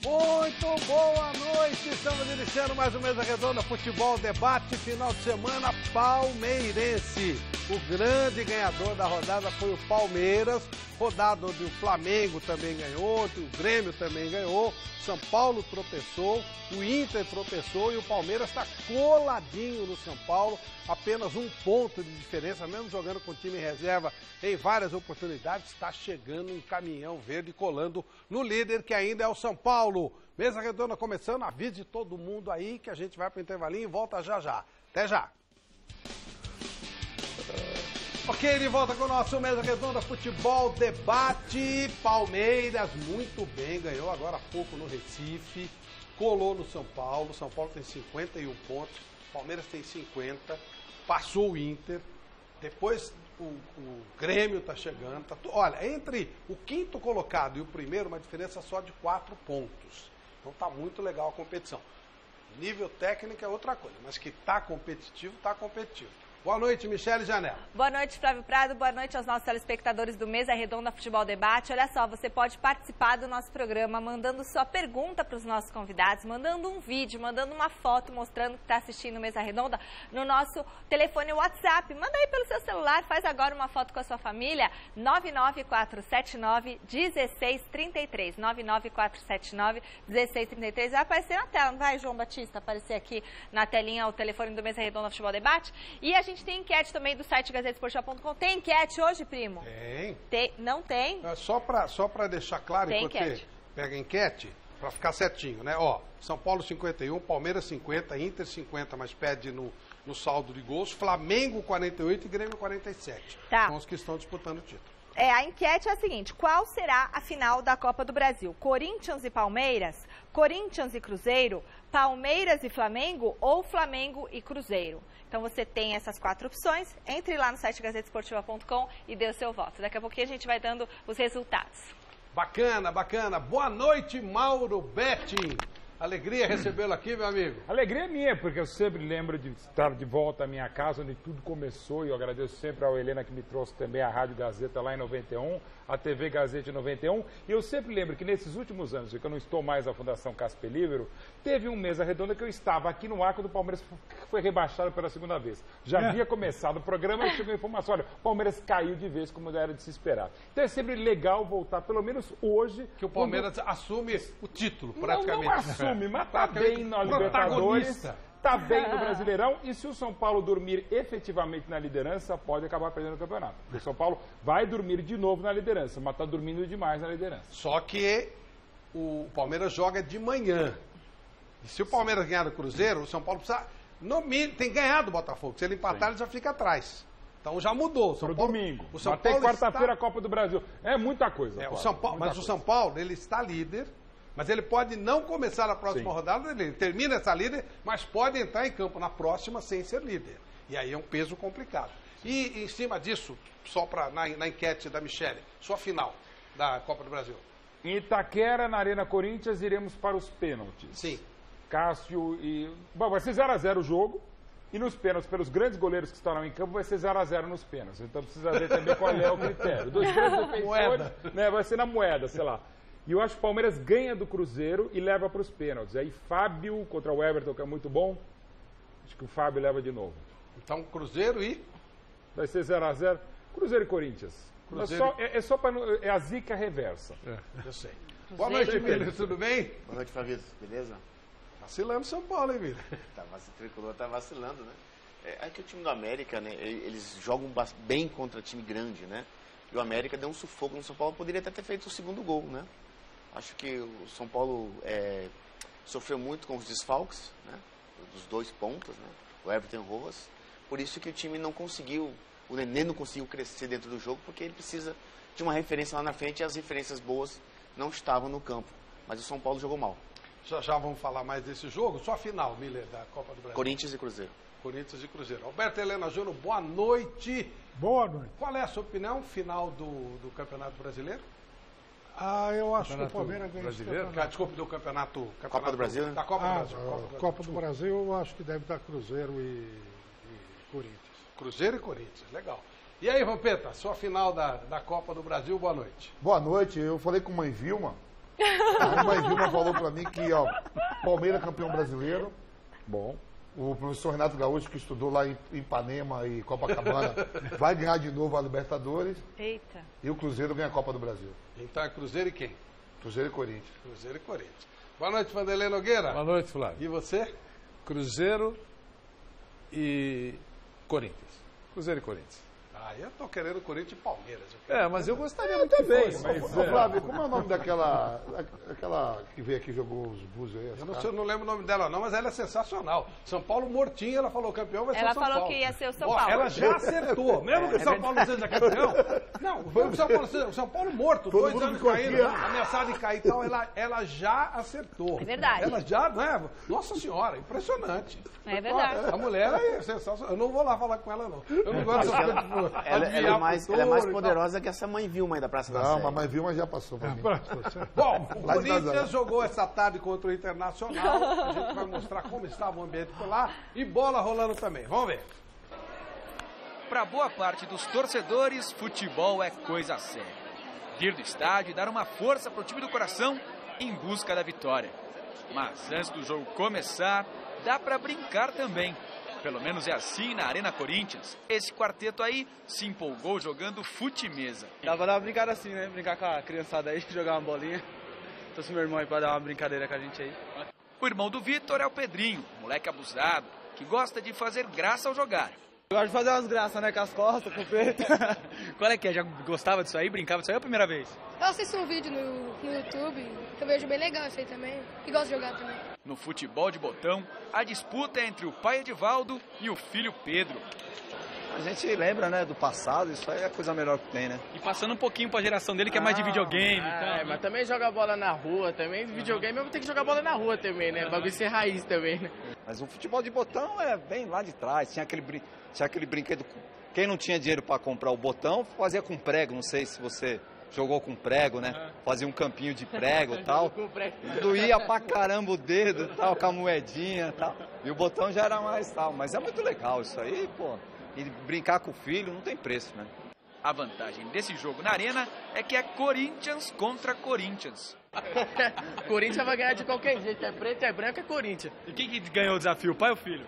Muito boa noite, estamos iniciando mais um Mesa Redonda Futebol Debate, final de semana palmeirense. O grande ganhador da rodada foi o Palmeiras, rodada onde o Flamengo também ganhou, o Grêmio também ganhou, São Paulo tropeçou, o Inter tropeçou e o Palmeiras está coladinho no São Paulo, apenas um ponto de diferença, mesmo jogando com time reserva em várias oportunidades, está chegando um caminhão verde colando no líder que ainda é o São Paulo. Mesa Redonda começando, avise todo mundo aí que a gente vai para o intervalinho e volta já já. Até já! Ok, de volta com o nosso Mesa Redonda Futebol Debate. Palmeiras muito bem, ganhou agora há pouco no Recife, colou no São Paulo. São Paulo tem 51 pontos, Palmeiras tem 50, passou o Inter. Depois o Grêmio está chegando. Olha, entre o quinto colocado e o primeiro, uma diferença só de 4 pontos. Então tá muito legal a competição. Nível técnico é outra coisa, mas que tá competitivo, tá competitivo. Boa noite, Michele Janela. Boa noite, Flávio Prado. Boa noite aos nossos telespectadores do Mesa Redonda Futebol Debate. Olha só, você pode participar do nosso programa mandando sua pergunta para os nossos convidados, mandando um vídeo, mandando uma foto mostrando que está assistindo Mesa Redonda no nosso telefone WhatsApp. Manda aí pelo seu celular, faz agora uma foto com a sua família, 99479-1633. 99479-1633. Vai aparecer na tela, não vai, João Batista? Aparecer aqui na telinha o telefone do Mesa Redonda Futebol Debate. E a gente tem enquete também do site gazetesportiva.com. Tem enquete hoje, primo? Tem. Não tem? Só para deixar claro, tem enquanto enquete. Pega a enquete, para ficar certinho, né? Ó, São Paulo 51, Palmeiras 50, Inter 50, mas perde no saldo de gols, Flamengo 48 e Grêmio 47. Tá. São os que estão disputando o título. A enquete é a seguinte: qual será a final da Copa do Brasil? Corinthians e Palmeiras? Corinthians e Cruzeiro? Palmeiras e Flamengo? Ou Flamengo e Cruzeiro? Então você tem essas 4 opções. Entre lá no site gazetesportiva.com e dê o seu voto. Daqui a pouquinho a gente vai dando os resultados. Bacana, bacana. Boa noite, Mauro Betting. Alegria recebê-lo aqui, meu amigo. Alegria é minha, porque eu sempre lembro de estar de volta à minha casa, onde tudo começou, e eu agradeço sempre ao Helena que me trouxe também a Rádio Gazeta lá em 91, a TV Gazeta em 91, e eu sempre lembro que nesses últimos anos, que eu não estou mais na Fundação Casper Libero, teve um Mesa Redonda que eu estava aqui no ar quando o Palmeiras foi rebaixado pela segunda vez. Já havia começado o programa e chegou a informação, olha, o Palmeiras caiu de vez, como era de se esperar. Então é sempre legal voltar, pelo menos hoje... Que o Palmeiras assume o título, praticamente. Não assume, mas tá bem na Libertadores, tá bem no Brasileirão, e se o São Paulo dormir efetivamente na liderança, pode acabar perdendo o campeonato. O São Paulo vai dormir de novo na liderança, mas tá dormindo demais na liderança. Só que o Palmeiras joga de manhã. E se o Palmeiras ganhar do Cruzeiro, o São Paulo precisa, no mínimo, tem ganhado o Botafogo. Se ele empatar, ele já fica atrás. Então já mudou. Pro domingo. O São Até Paulo quarta-feira está... a Copa do Brasil. É muita coisa. O São Paulo, mas o São Paulo, ele está líder. Mas ele pode não começar a próxima rodada, ele termina essa líder, mas pode entrar em campo na próxima sem ser líder. E aí é um peso complicado. E em cima disso, só na enquete da Michele, sua final da Copa do Brasil. Em Itaquera, na Arena Corinthians, iremos para os pênaltis. Sim. Cássio e... Bom, vai ser 0x0 o jogo. E nos pênaltis, pelos grandes goleiros que estarão em campo, vai ser 0x0 nos pênaltis. Então precisa ver também qual é o critério. 2 grandes defensores, né, vai ser na moeda, sei lá. E eu acho que o Palmeiras ganha do Cruzeiro e leva para os pênaltis. Aí Fábio contra o Everton, que é muito bom. Acho que o Fábio leva de novo. Então Cruzeiro e... Vai ser 0x0. Cruzeiro e Corinthians. Cruzeiro... É só para... É a zica reversa. Eu sei. Boa noite, Emílio. Tudo bem? Boa noite, Flávio. Beleza? Vacilando São Paulo, hein, Emílio? O tricolor tá vacilando, né? É que o time do América, né? Eles jogam bem contra time grande, né? E o América deu um sufoco no São Paulo. Poderia até ter feito o segundo gol, né? Acho que o São Paulo sofreu muito com os desfalques, né? Dos 2 pontas, né? O Everton e o Rojas. Por isso que o time não conseguiu, o Nenê não conseguiu crescer dentro do jogo, porque ele precisa de uma referência lá na frente e as referências boas não estavam no campo. Mas o São Paulo jogou mal. Já vamos falar mais desse jogo. Só a final, Miller, da Copa do Brasil. Corinthians e Cruzeiro. Corinthians e Cruzeiro. Alberto Helena Júnior, boa noite. Boa noite. Qual é a sua opinião, final do Campeonato Brasileiro? Eu acho que o Palmeiras ganha esse campeonato. Desculpe, do campeonato Copa do Brasil, né? Da Copa do Brasil. Copa do Brasil, eu acho que deve dar Cruzeiro e Corinthians. Cruzeiro e Corinthians, legal. E aí, Vampeta, sua final da Copa do Brasil, boa noite. Boa noite, eu falei com a mãe Vilma, A mãe Vilma falou pra mim que, ó, Palmeiras campeão brasileiro. Bom. O professor Renato Gaúcho, que estudou lá em Ipanema e Copacabana, vai ganhar de novo a Libertadores. Eita. E o Cruzeiro ganha a Copa do Brasil. Então é Cruzeiro e quem? Cruzeiro e Corinthians. Cruzeiro e Corinthians. Boa noite, Vanderlei Nogueira. Boa noite, Flávio. E você? Cruzeiro e Corinthians. Cruzeiro e Corinthians. Ah, eu tô querendo Corinthians e Palmeiras. Mas eu gostaria muito bem. Ô, Flávio, como é o nome daquela que veio aqui e jogou os búzios aí? Eu não lembro o nome dela não, mas ela é sensacional. São Paulo mortinho, ela falou campeão, vai ser o São Paulo. Ela falou que ia ser o São Paulo. Ela já acertou. Mesmo que o São Paulo não seja campeão. Não, o São Paulo morto, Todo 2 mundo anos ficou caindo, aqui, ameaçado de cair e tal, ela já acertou. É verdade. Ela já, não é? Nossa senhora, impressionante. É verdade. A mulher é sensacional. Eu não vou lá falar com ela, não. Eu não gosto dessas coisas, tipo, Ela é adivinhar mais futuro e poderosa que essa mãe Vilma aí da Praça da Sé. Não, a mãe Vilma já passou pra mim. Bom, o Lá de Corinthians Nazaré. jogou essa tarde contra o Internacional. A gente vai mostrar como estava o ambiente por lá. E bola rolando também. Vamos ver. Para boa parte dos torcedores, futebol é coisa séria. Vir do estádio e dar uma força para o time do coração em busca da vitória. Mas antes do jogo começar, dá para brincar também. Pelo menos é assim na Arena Corinthians. Esse quarteto aí se empolgou jogando fute-mesa. Dá pra dar uma brincada assim, né? Brincar com a criançada aí, jogar uma bolinha. Trouxe meu irmão aí pra dar uma brincadeira com a gente aí. O irmão do Vitor é o Pedrinho, moleque abusado, que gosta de fazer graça ao jogar. Eu gosto de fazer umas graças, né? Com as costas, com o peito. Qual é que é? Já gostava disso aí? Brincava disso aí ou é a primeira vez? Eu assisto um vídeo no YouTube, que eu vejo bem legal isso aí também. E gosto de jogar também. No futebol de botão, a disputa é entre o pai Edivaldo e o filho Pedro. A gente lembra, né, do passado, isso aí é a coisa melhor que tem, né? E passando um pouquinho pra geração dele, que é mais de videogame e tal. Mas também joga bola na rua, também videogame, eu tenho que jogar bola na rua também, né? O bagulho ser raiz também, né? Mas o futebol de botão é bem lá de trás, tinha aquele brinquedo, quem não tinha dinheiro para comprar o botão, fazia com prego, não sei se você jogou com prego, né? Fazia um campinho de prego e tal. Doía pra caramba o dedo e tal, com a moedinha e tal. E o botão já era mais tal, mas é muito legal isso aí, pô. E brincar com o filho não tem preço, né? A vantagem desse jogo na Arena é que é Corinthians contra Corinthians. Corinthians vai ganhar de qualquer jeito, é preto, é branco, é Corinthians. E quem que ganhou o desafio, o pai ou o filho?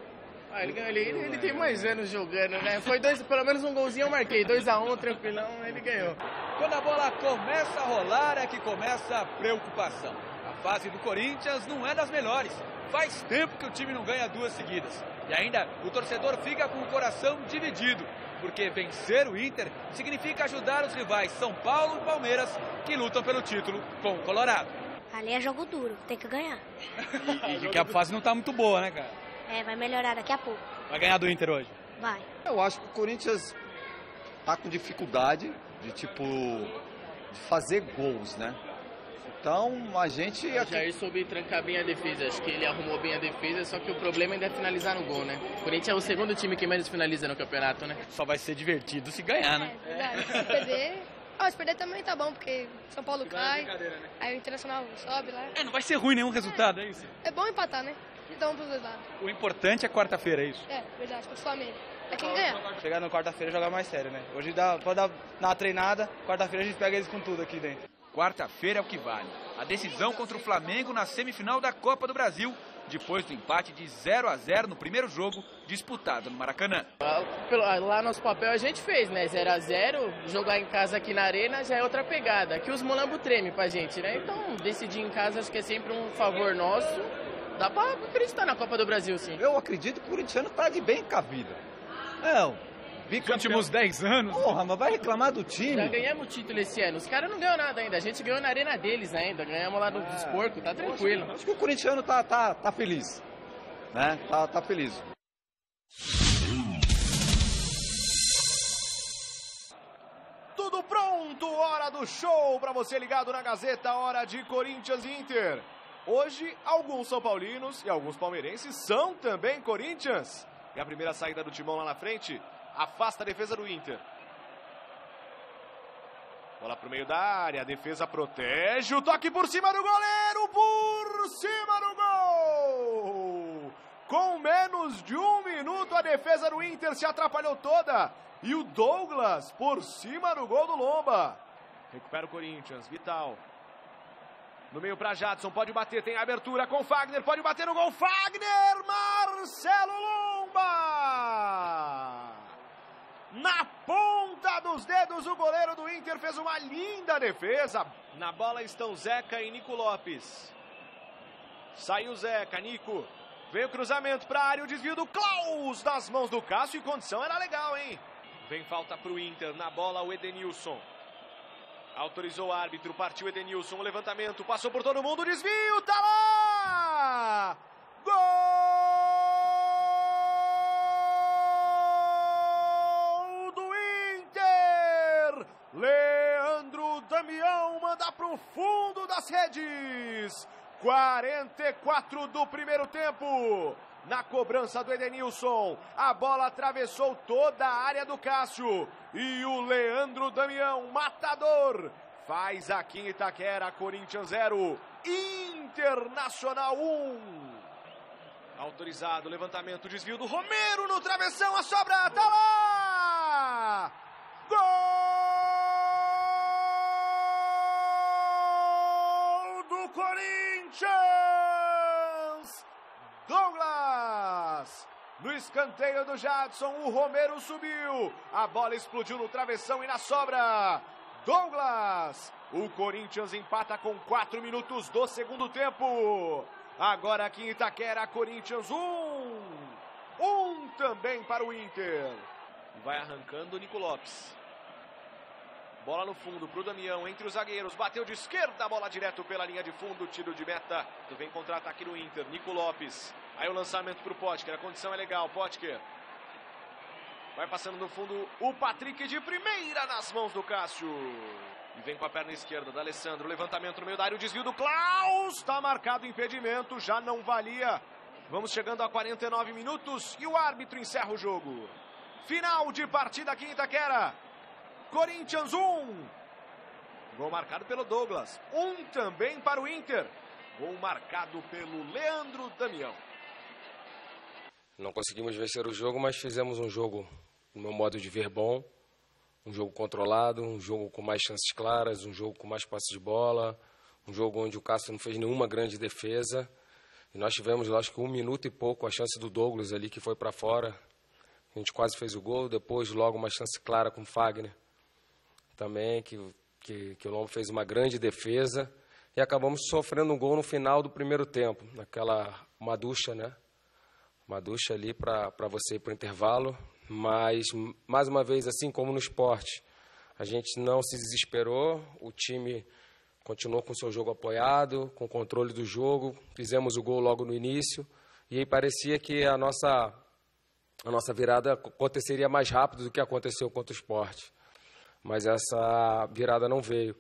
Ele tem mais anos jogando, né? Foi pelo menos um golzinho eu marquei, 2-1, tranquilão, ele ganhou. Quando a bola começa a rolar é que começa a preocupação. A fase do Corinthians não é das melhores. Faz tempo que o time não ganha 2 seguidas. E ainda o torcedor fica com o coração dividido, porque vencer o Inter significa ajudar os rivais São Paulo e Palmeiras, que lutam pelo título com o Colorado. Ali é jogo duro, tem que ganhar. E que a fase não tá muito boa, né, cara? Vai melhorar daqui a pouco. Vai ganhar do Inter hoje? Vai. Eu acho que o Corinthians tá com dificuldade de fazer gols, né? Então a gente... O Jair soube trancar bem a defesa, acho que ele arrumou bem a defesa, só que o problema ainda é finalizar no gol, né? O Corinthians é o segundo time que menos finaliza no campeonato, né? Só vai ser divertido se ganhar, né? Verdade. Se perder também tá bom, porque São Paulo cai, aí o Internacional sobe lá. Não vai ser ruim nenhum resultado, é isso? É bom empatar, né? Então pros dois lados. O importante é quarta-feira, é isso? Verdade, contra o Flamengo. É quem ganhar. Chegar na quarta-feira e jogar mais sério, né? Hoje pode dar uma treinada, quarta-feira a gente pega eles com tudo aqui dentro. Quarta-feira é o que vale. A decisão contra o Flamengo na semifinal da Copa do Brasil, depois do empate de 0-0 no primeiro jogo, disputado no Maracanã. Lá nosso papel a gente fez, né? 0-0, jogar em casa aqui na Arena já é outra pegada. Aqui os mulambos tremem pra gente, né? Então, decidir em casa acho que é sempre um favor nosso. Dá pra acreditar na Copa do Brasil, sim. Eu acredito que o corintiano tá de bem com a vida. Nos últimos 10 anos. Porra, mas vai reclamar do time? Já ganhamos o título esse ano. Os caras não ganham nada ainda. A gente ganhou na arena deles ainda. Ganhamos lá dos porcos, tá tranquilo. Acho que o corintiano tá feliz. Né? Tá feliz. Tudo pronto, hora do show para você ligado na Gazeta, hora de Corinthians e Inter. Hoje, alguns são paulinos e alguns palmeirenses são também Corinthians. E a primeira saída do timão lá na frente afasta a defesa do Inter. Bola pro meio da área, a defesa protege, o toque por cima do goleiro, por cima do gol! Com menos de 1 minuto, a defesa do Inter se atrapalhou toda. E o Douglas por cima do gol do Lomba. Recupera o Corinthians, Vital. No meio para Jadson, pode bater, tem abertura com Fagner, pode bater no gol, Fagner, Marcelo Lomba! Na ponta dos dedos, o goleiro do Inter fez uma linda defesa. Na bola estão Zeca e Nico Lopes. Saiu Zeca, Nico. Veio o cruzamento para a área, o desvio do Klaus das mãos do Cássio e condição era legal, hein? Vem falta para o Inter, na bola o Edenilson. Autorizou o árbitro, partiu o Edenilson, o levantamento, passou por todo mundo, o desvio, tá lá! Gol do Inter! Leandro Damião manda para o fundo das redes. 44 do primeiro tempo. Na cobrança do Edenilson, a bola atravessou toda a área do Cássio. E o Leandro Damião, matador, faz aqui em Itaquera. Corinthians 0, Internacional 1. Autorizado, levantamento, desvio do Romero no travessão, a sobra, tá lá! Gol do Corinthians! Douglas! No escanteio do Jadson, o Romero subiu. A bola explodiu no travessão e na sobra. Douglas! O Corinthians empata com 4 minutos do segundo tempo. Agora aqui em Itaquera, Corinthians 1. 1 também para o Inter. Vai arrancando o Nico Lopes. Bola no fundo para o Damião, entre os zagueiros, bateu de esquerda, a bola direto pela linha de fundo, tiro de meta. Vem contra-ataque no Inter, Nico Lopes. Aí o lançamento para o Potker, a condição é legal, Potker. Vai passando no fundo o Patrick de primeira nas mãos do Cássio. E vem com a perna esquerda da Alessandro, levantamento no meio da área, o desvio do Klaus. Está marcado o impedimento, já não valia. Vamos chegando a 49 minutos e o árbitro encerra o jogo. Final de partida aqui em Itaquera. Corinthians 1. Gol marcado pelo Douglas. 1 também para o Inter. Gol marcado pelo Leandro Damião. Não conseguimos vencer o jogo, mas fizemos um jogo, no meu modo de ver, bom. Um jogo controlado, um jogo com mais chances claras, um jogo com mais passes de bola, um jogo onde o Cássio não fez nenhuma grande defesa. E nós tivemos, acho que 1 minuto e pouco, a chance do Douglas ali, que foi para fora. A gente quase fez o gol, depois logo uma chance clara com o Fagner. Também, que o Lomba fez uma grande defesa. E acabamos sofrendo um gol no final do primeiro tempo, naquela maducha, né? Maducha ali para você ir para o intervalo. Mas, mais uma vez, assim como no esporte, a gente não se desesperou, o time continuou com o seu jogo apoiado, com o controle do jogo, fizemos o gol logo no início, e aí parecia que a nossa virada aconteceria mais rápido do que aconteceu contra o esporte. Mas essa virada não veio.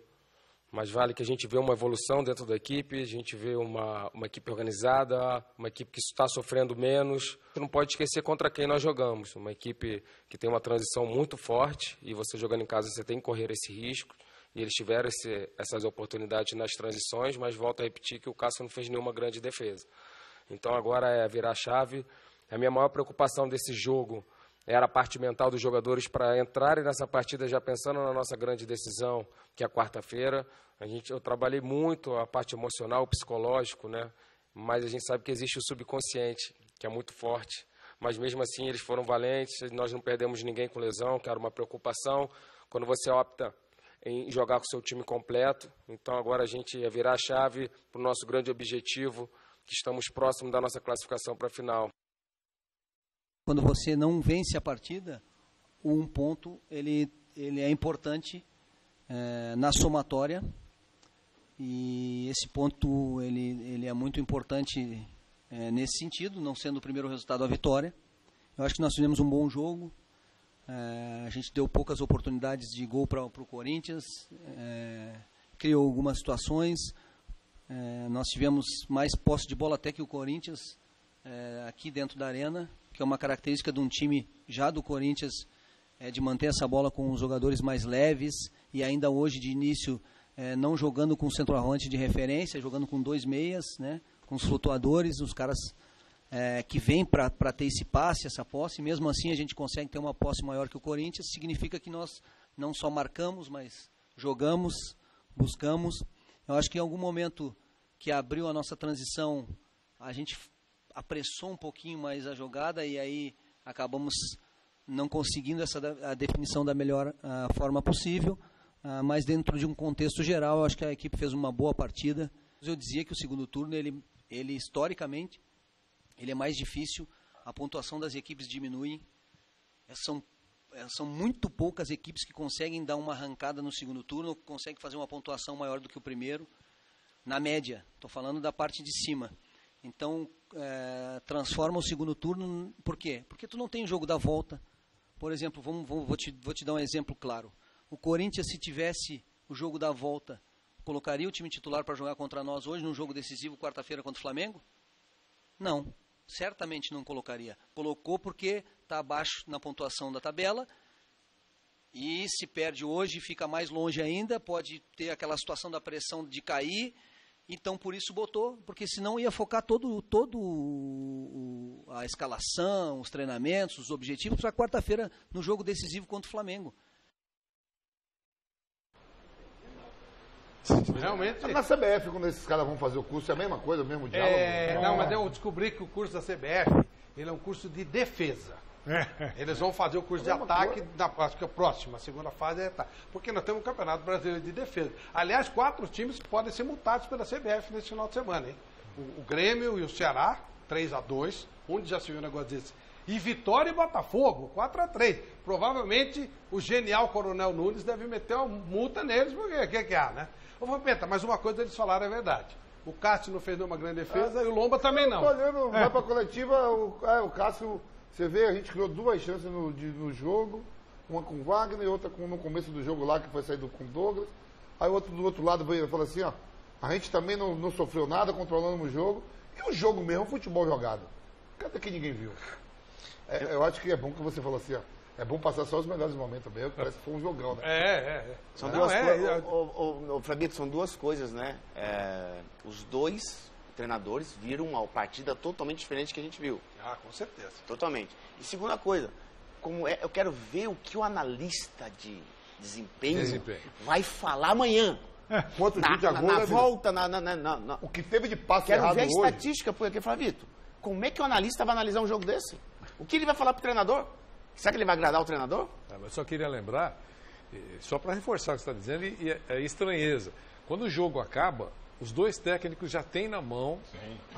Mas vale que a gente vê uma evolução dentro da equipe, a gente vê uma equipe organizada, uma equipe que está sofrendo menos. Você não pode esquecer contra quem nós jogamos. Uma equipe que tem uma transição muito forte e você jogando em casa você tem que correr esse risco. E eles tiveram essas oportunidades nas transições, mas volto a repetir que o Cássio não fez nenhuma grande defesa. Então agora é virar a chave. A minha maior preocupação desse jogo era a parte mental dos jogadores para entrarem nessa partida já pensando na nossa grande decisão, que é a quarta-feira. Eu trabalhei muito a parte emocional, o psicológico, né? Mas a gente sabe que existe o subconsciente, que é muito forte. Mas mesmo assim eles foram valentes, nós não perdemos ninguém com lesão, que era uma preocupação. Quando você opta em jogar com o seu time completo, então agora a gente ia virar a chave para o nosso grande objetivo, que estamos próximos da nossa classificação para a final. Quando você não vence a partida, o 1 ponto ele é importante na somatória, e esse ponto ele é muito importante nesse sentido, não sendo o primeiro resultado a vitória. Eu acho que nós fizemos um bom jogo, a gente deu poucas oportunidades de gol para o Corinthians, criou algumas situações, nós tivemos mais posse de bola até que o Corinthians aqui dentro da arena, que é uma característica de um time já do Corinthians, de manter essa bola com os jogadores mais leves, e ainda hoje de início não jogando com centroavante de referência, jogando com 2 meias, né, com os flutuadores, os caras que vêm para ter esse passe, essa posse. Mesmo assim a gente consegue ter uma posse maior que o Corinthians, significa que nós não só marcamos, mas jogamos, buscamos, Eu acho que em algum momento que abriu a nossa transição, a gente apressou um pouquinho mais a jogada e aí acabamos não conseguindo a definição da melhor forma possível, mas dentro de um contexto geral, eu acho que a equipe fez uma boa partida. Eu dizia que o segundo turno, ele historicamente, ele é mais difícil, a pontuação das equipes diminui, são muito poucas equipes que conseguem dar uma arrancada no segundo turno, conseguem fazer uma pontuação maior do que o primeiro, na média, estou falando da parte de cima. Então, transforma o segundo turno, por quê? Porque tu não tem jogo da volta. Por exemplo, vou te dar um exemplo claro. O Corinthians, se tivesse o jogo da volta, colocaria o time titular para jogar contra nós hoje, num jogo decisivo, quarta-feira contra o Flamengo? Não, certamente não colocaria. Colocou porque está abaixo na pontuação da tabela, e se perde hoje, fica mais longe ainda, pode ter aquela situação da pressão de cair, então por isso botou, porque senão ia focar todo a escalação, os treinamentos, os objetivos para quarta-feira no jogo decisivo contra o Flamengo. Realmente. Na CBF, quando esses caras vão fazer o curso, é a mesma coisa, o mesmo diálogo? Não, mas eu descobri que o curso da CBF, ele é um curso de defesa. Eles vão fazer o curso de ataque, acho que a próxima, a segunda fase é ataque. Porque nós temos um Campeonato Brasileiro de Defesa. Aliás, 4 times podem ser multados pela CBF nesse final de semana, hein? O Grêmio e o Ceará, 3-2, onde já se viu um negócio desse. E Vitória e Botafogo, 4-3. Provavelmente o genial Coronel Nunes deve meter uma multa neles, porque o que há, né? Ô, Vampeta, mas uma coisa eles falaram é verdade. O Cássio não fez nenhuma grande defesa e o Lomba também não. Olhando, vai pra coletiva, o Cássio, você vê, a gente criou 2 chances no jogo, uma com o Wagner e outra no começo do jogo lá, que foi saído com o Douglas. Aí o outro do outro lado veio e falou assim, ó, a gente também não sofreu nada, controlando o jogo. E o jogo mesmo, o futebol jogado. Cadê que ninguém viu? Eu acho que é bom que você falou assim, ó. É bom passar só os melhores momentos mesmo, parece que foi um jogão, né? São duas coisas. Fabito, são 2 coisas, né? Os 2 treinadores viram uma partida totalmente diferente que a gente viu. Ah, com certeza. Totalmente. E segunda coisa, eu quero ver o que o analista de desempenho vai falar amanhã. Quanto de agora, na volta, o que teve de passe errado hoje. Quero ver a estatística, porque, Flavito, como é que o analista vai analisar um jogo desse? O que ele vai falar pro treinador? Será que ele vai agradar o treinador? Eu só queria lembrar, só para reforçar o que você está dizendo, e é estranheza. Quando o jogo acaba, os 2 técnicos já têm na mão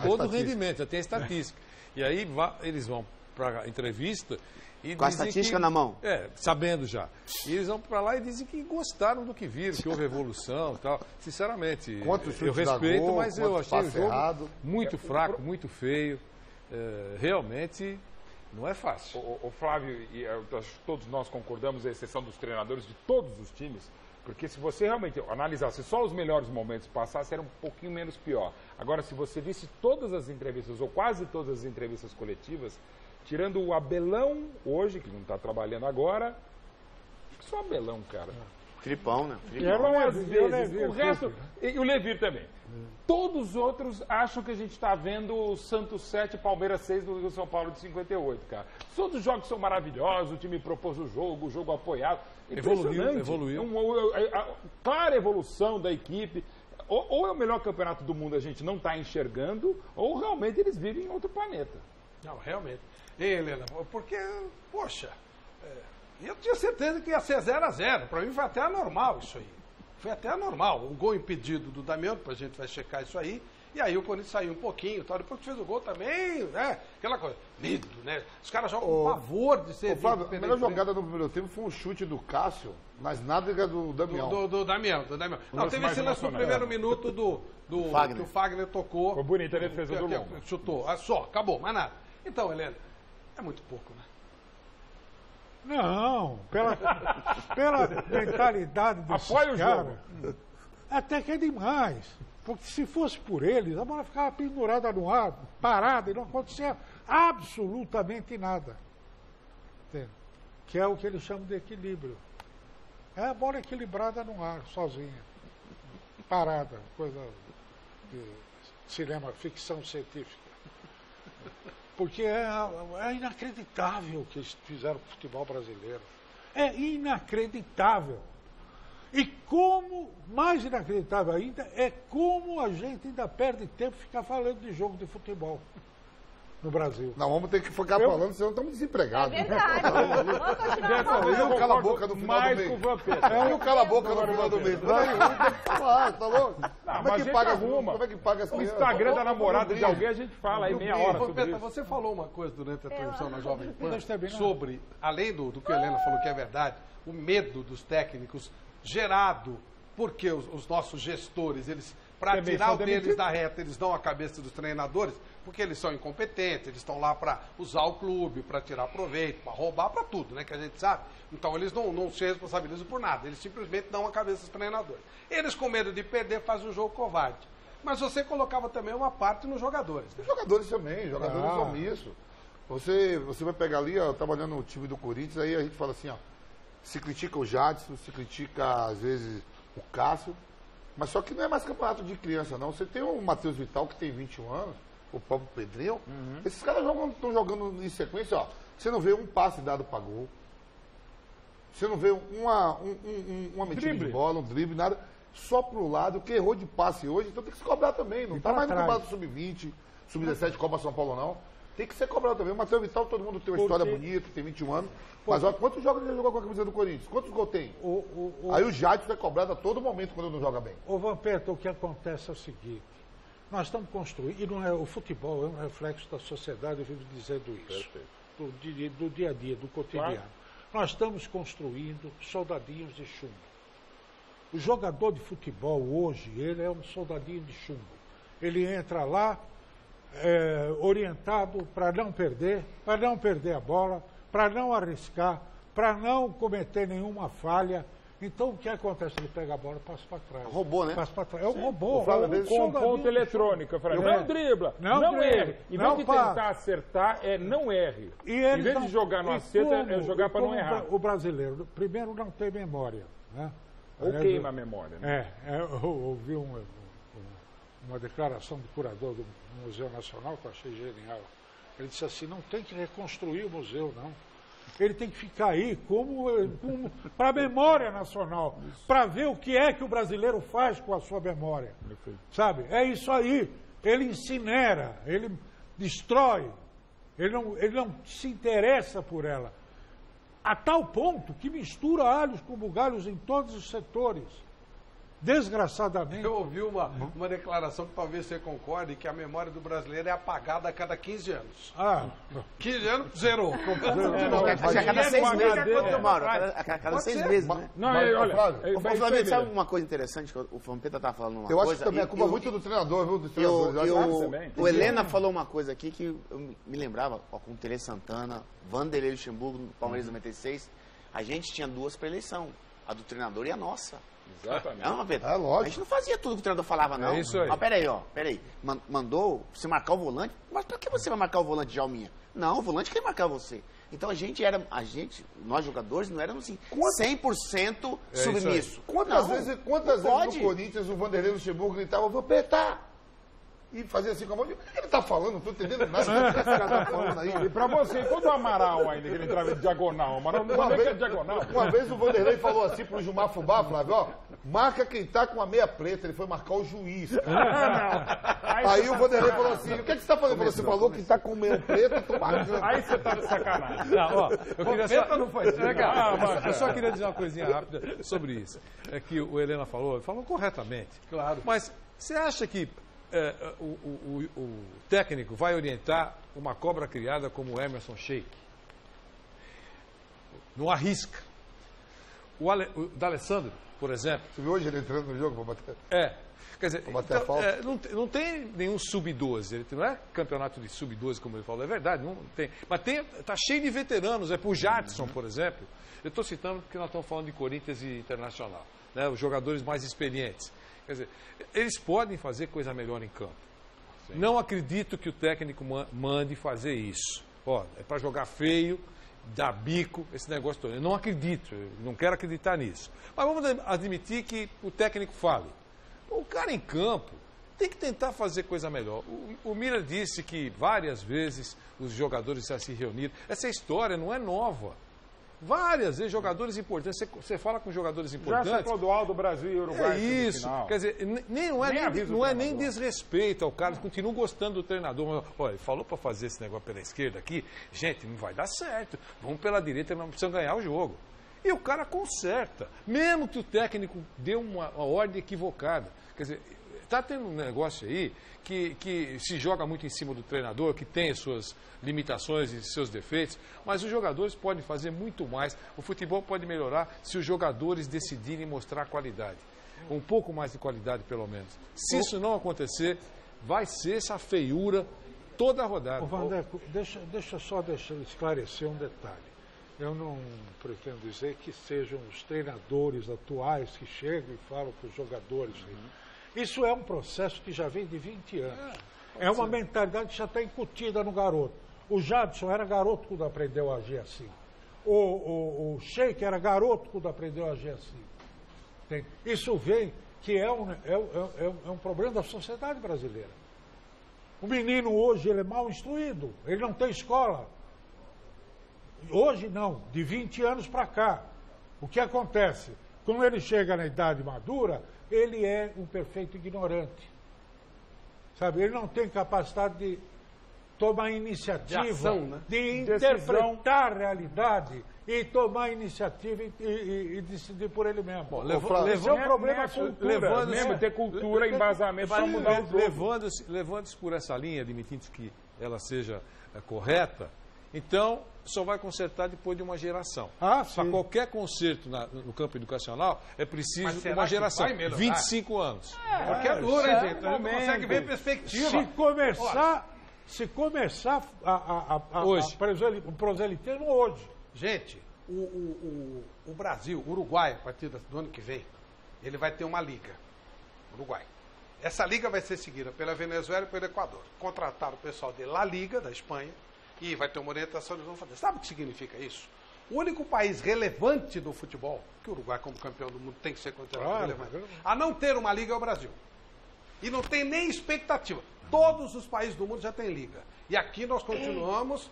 todo o rendimento, já tem a estatística. E aí eles vão para a entrevista e com a estatística na mão? Sabendo já. E eles vão para lá e dizem que gostaram do que viram, que houve evolução e tal. Sinceramente, eu respeito, mas eu achei o jogo muito fraco, muito feio. Realmente... Não é fácil. O Flávio, e todos nós concordamos, à exceção dos treinadores de todos os times, porque se você realmente analisasse só os melhores momentos passasse, era um pouquinho menos pior. Agora, se você visse todas as entrevistas, ou quase todas as entrevistas coletivas, tirando o Abelão hoje, que não está trabalhando agora, só Abelão, cara. Filipão, né? O resto, e o Levir também. Todos os outros acham que a gente está vendo o Santos 7 Palmeiras 6 do Rio São Paulo de 58, cara. Todos os jogos são maravilhosos, o time propôs o jogo apoiado. Evoluiu. Clara evolução da equipe. Ou é o melhor campeonato do mundo, a gente não está enxergando, ou realmente eles vivem em outro planeta. Não, realmente. Ei, Helena, porque, poxa, eu tinha certeza que ia ser 0-0. Para mim foi até anormal isso aí. Foi até anormal. O gol impedido do Damião, depois a gente vai checar isso aí. E aí o Corinthians saiu um pouquinho, tal. Depois que fez o gol também, né? Aquela coisa. Medo, né? Os caras jogam com pavor de ser... Fábio, a melhor jogada do primeiro tempo foi um chute do Cássio, nas nádegas do Damião. Do Damião. Não, teve esse lance no primeiro minuto do Fagner. Que o Fagner tocou. Foi bonita a defesa do Lomba. Chutou. Só, acabou, mais nada. Então, Helena, é muito pouco, né? Não, pela mentalidade desses caras, até que é demais. Porque se fosse por eles, a bola ficava pendurada no ar, parada, e não acontecia absolutamente nada. Entende? Que é o que eles chamam de equilíbrio. É a bola equilibrada no ar, sozinha. Parada, coisa de cinema, ficção científica. Porque é inacreditável o que eles fizeram com o futebol brasileiro. É inacreditável. E como, mais inacreditável ainda, é como a gente ainda perde tempo ficar falando de jogo de futebol no Brasil. Não, vamos ter que ficar falando, senão estamos desempregados. É verdade. Vamos continuar falando. Eu cala a boca no final do mês. Eu cala a boca no final do mês. Tá louco? Como é que paga as O crianças? Instagram da namorada de alguém, a gente fala aí meia hora sobre Vampeta, isso. você falou uma coisa durante a transmissão na Jovem Pan Deixa eu terminar. sobre, além do que a Helena falou que é verdade, o medo dos técnicos gerado porque os nossos gestores, eles, para Também tirar são o deles demitidos. da reta, eles dão a cabeça dos treinadores, porque eles são incompetentes, eles estão lá para usar o clube, para tirar proveito, para roubar, para tudo, né, que a gente sabe. Então eles não se responsabilizam por nada, eles simplesmente dão a cabeça dos treinadores. Eles, com medo de perder, fazem um jogo covarde. Mas você colocava também uma parte nos jogadores. Né? Os jogadores também, jogadores são isso. Você vai pegar ali, ó, trabalhando no time do Corinthians, aí a gente fala assim, ó, se critica o Jadson, se critica, às vezes, o Cássio, mas só que não é mais campeonato de criança, não. Você tem o Matheus Vital, que tem 21 anos, o próprio Pedrinho, esses caras estão jogando em sequência, ó. Você não vê um passe dado para gol, você não vê uma metida de bola, um drible, nada, só pro lado, que errou de passe hoje, então tem que se cobrar também, não tá mais no campeonato sub-20, sub-17, Copa São Paulo, não. Tem que ser cobrado também. O Matheus Vital, todo mundo tem uma história bonita, tem 21 anos. Mas olha, quantos jogos ele já jogou com a camisa do Corinthians? Quantos gols tem? Aí o Jadson é cobrado a todo momento quando não joga bem. Ô, Vampeta, o que acontece é o seguinte. Nós estamos construindo, e não é, o futebol é um reflexo da sociedade, eu vivo dizendo isso. Do dia a dia, do cotidiano. Claro. Nós estamos construindo soldadinhos de chumbo. O jogador de futebol hoje, ele é um soldadinho de chumbo. Ele entra lá, orientado para não perder a bola, para não arriscar, para não cometer nenhuma falha. Então o que acontece? Ele pega a bola e passa para trás. Robô, né? Passa para trás. É um robô. Com ponto eletrônico. Eu falei, não dribla, não erre. Em vez de tentar acertar, não erre. Em vez de jogar no acerto, é jogar para não errar. O brasileiro, primeiro, não tem memória. Né? Ou queima a memória. Né? Eu ouvi uma declaração do curador do Museu Nacional, que eu achei genial. Ele disse assim, não tem que reconstruir o museu, não. Ele tem que ficar aí para a memória nacional, para ver o que é que o brasileiro faz com a sua memória. Sabe? É isso aí. Ele incinera, ele destrói, ele não se interessa por ela. A tal ponto que mistura alhos com bugalhos em todos os setores. Desgraçadamente. Eu ouvi uma declaração que talvez você concorde, que a memória do brasileiro é apagada a cada 15 anos. 15 anos, zerou. A cada 6 meses, Mauro. A cada 6 meses, né? Não, olha, Flávio, sabe uma coisa interessante que o Vampeta estava falando uma coisa? Eu acho que também a culpa muito do treinador, viu? Dos treinadores. O Helena falou uma coisa aqui que eu me lembrava, com o Tele Santana, Vanderlei Luxemburgo, no Palmeiras 96, a gente tinha duas para eleição, a do treinador e a nossa. Exatamente. Lógico. A gente não fazia tudo que o treinador falava, não. É isso aí. Mas peraí. Mandou você marcar o volante, mas pra que você vai marcar o volante, Jalminha? Não, o volante quer marcar você. Então nós jogadores, não éramos assim, 100% submisso. Quantas vezes no Corinthians o Vanderlei Luxemburgo gritava, Vampeta! E fazia assim com a mão, o que ele tá falando? Não tô entendendo nada do que esse cara tá falando aí. E pra você, quando o Amaral ainda, que ele entrava de diagonal, o Amaral não sabia que é diagonal. Uma vez o Vanderlei falou assim pro Gilmar Fubá, Flávio, ó, marca quem tá com a meia preta, ele foi marcar o juiz. Aí o Vanderlei falou assim, o que você tá fazendo? Você falou que tá com meia preta, tô marcando. Aí você tá de sacanagem. Não, ó, eu queria só... não faz isso. Eu só queria dizer uma coisinha rápida sobre isso. É que o Helena falou corretamente. Claro. Mas você acha que o técnico vai orientar uma cobra criada como o Emerson Sheik? Não arrisca. O D'Alessandro, por exemplo... Você viu hoje ele entrando no jogo para bater? Quer dizer, não tem nenhum sub-12, ele não é campeonato de sub-12, como ele falou, é verdade, não tem. Mas está cheio de veteranos, pro Jadson, por exemplo. Eu estou citando porque nós estamos falando de Corinthians e Internacional, né, os jogadores mais experientes. Quer dizer, eles podem fazer coisa melhor em campo. Sim. Não acredito que o técnico mande fazer isso. É para jogar feio, dar bico, esse negócio todo. Eu não acredito, eu não quero acreditar nisso. Mas vamos admitir que o técnico fale. O cara em campo tem que tentar fazer coisa melhor. O Miller disse que várias vezes os jogadores já se reuniram. Essa história não é nova. Várias vezes, jogadores importantes. Você fala com jogadores importantes... Já Clodoaldo, Brasil e Uruguai. É isso. Quer dizer, não é nem desrespeito ao cara. Continuam gostando do treinador. Mas, olha, ele falou para fazer esse negócio pela esquerda aqui. Gente, não vai dar certo. Vamos pela direita, nós precisamos ganhar o jogo. E o cara conserta. Mesmo que o técnico dê uma ordem equivocada. Quer dizer, está tendo um negócio aí que se joga muito em cima do treinador, que tem as suas limitações e seus defeitos, mas os jogadores podem fazer muito mais. O futebol pode melhorar se os jogadores decidirem mostrar qualidade. Um pouco mais de qualidade, pelo menos. Se isso não acontecer, vai ser essa feiura toda a rodada. Ô, Vandeco, deixa eu esclarecer um detalhe. Eu não pretendo dizer que sejam os treinadores atuais que chegam e falam para os jogadores. Isso é um processo que já vem de 20 anos. É uma mentalidade que já está incutida no garoto. O Jadson era garoto quando aprendeu a agir assim. O Sheik era garoto quando aprendeu a agir assim. Entende? Isso vem que é um problema da sociedade brasileira. O menino hoje ele é mal instruído, ele não tem escola. Hoje não, de 20 anos para cá. O que acontece? Quando ele chega na idade madura, ele é um perfeito ignorante. Sabe? Ele não tem capacidade de tomar iniciativa, de ação, né? de interpretar a realidade e tomar iniciativa e decidir por ele mesmo. Bom, esse é um problema cultura. Mesmo ter cultura, embasamento para mudar o jogo. Levando-se por essa linha, admitindo que ela seja correta, então só vai consertar depois de uma geração. Para qualquer conserto no campo educacional, é preciso uma geração. 25 anos. Porque é duro, hein, gente? A gente não consegue ver perspectiva. Se começar hoje, o proselitismo hoje. Gente, o Brasil, o Uruguai, a partir do ano que vem, ele vai ter uma liga. Uruguai. Essa liga vai ser seguida pela Venezuela e pelo Equador. Contrataram o pessoal de La Liga, da Espanha, e vai ter uma orientação, eles vão fazer. Sabe o que significa isso? O único país relevante do futebol, que o Uruguai, como campeão do mundo, tem que ser considerado relevante, a não ter uma liga é o Brasil. E não tem nem expectativa. Todos os países do mundo já têm liga. E aqui nós continuamos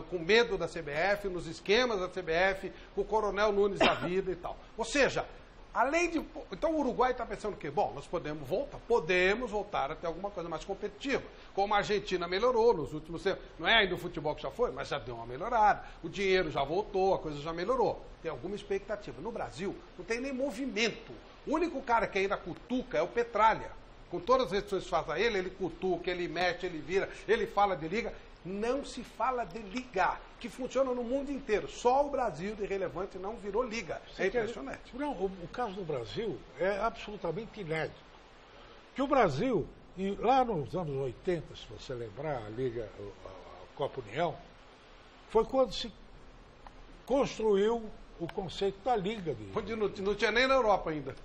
com medo da CBF, nos esquemas da CBF, com o Coronel Nunes da vida e tal. Ou seja, além de... Então o Uruguai está pensando o quê? Bom, nós podemos voltar a ter alguma coisa mais competitiva. Como a Argentina melhorou nos últimos tempos. Não é ainda o futebol que já foi, mas já deu uma melhorada. O dinheiro já voltou, a coisa já melhorou. Tem alguma expectativa. No Brasil, não tem nem movimento. O único cara que ainda cutuca é o Petralha. Com todas as restrições que faz a ele cutuca, ele mexe, ele vira, ele fala de liga. Não se fala de liga, que funciona no mundo inteiro. Só o Brasil, de relevante, não virou liga. É impressionante. Não, o caso do Brasil é absolutamente inédito. Que o Brasil, lá nos anos 80, se você lembrar, a Liga, a Copa União, foi quando se construiu o conceito da Liga. Onde não tinha nem na Europa ainda.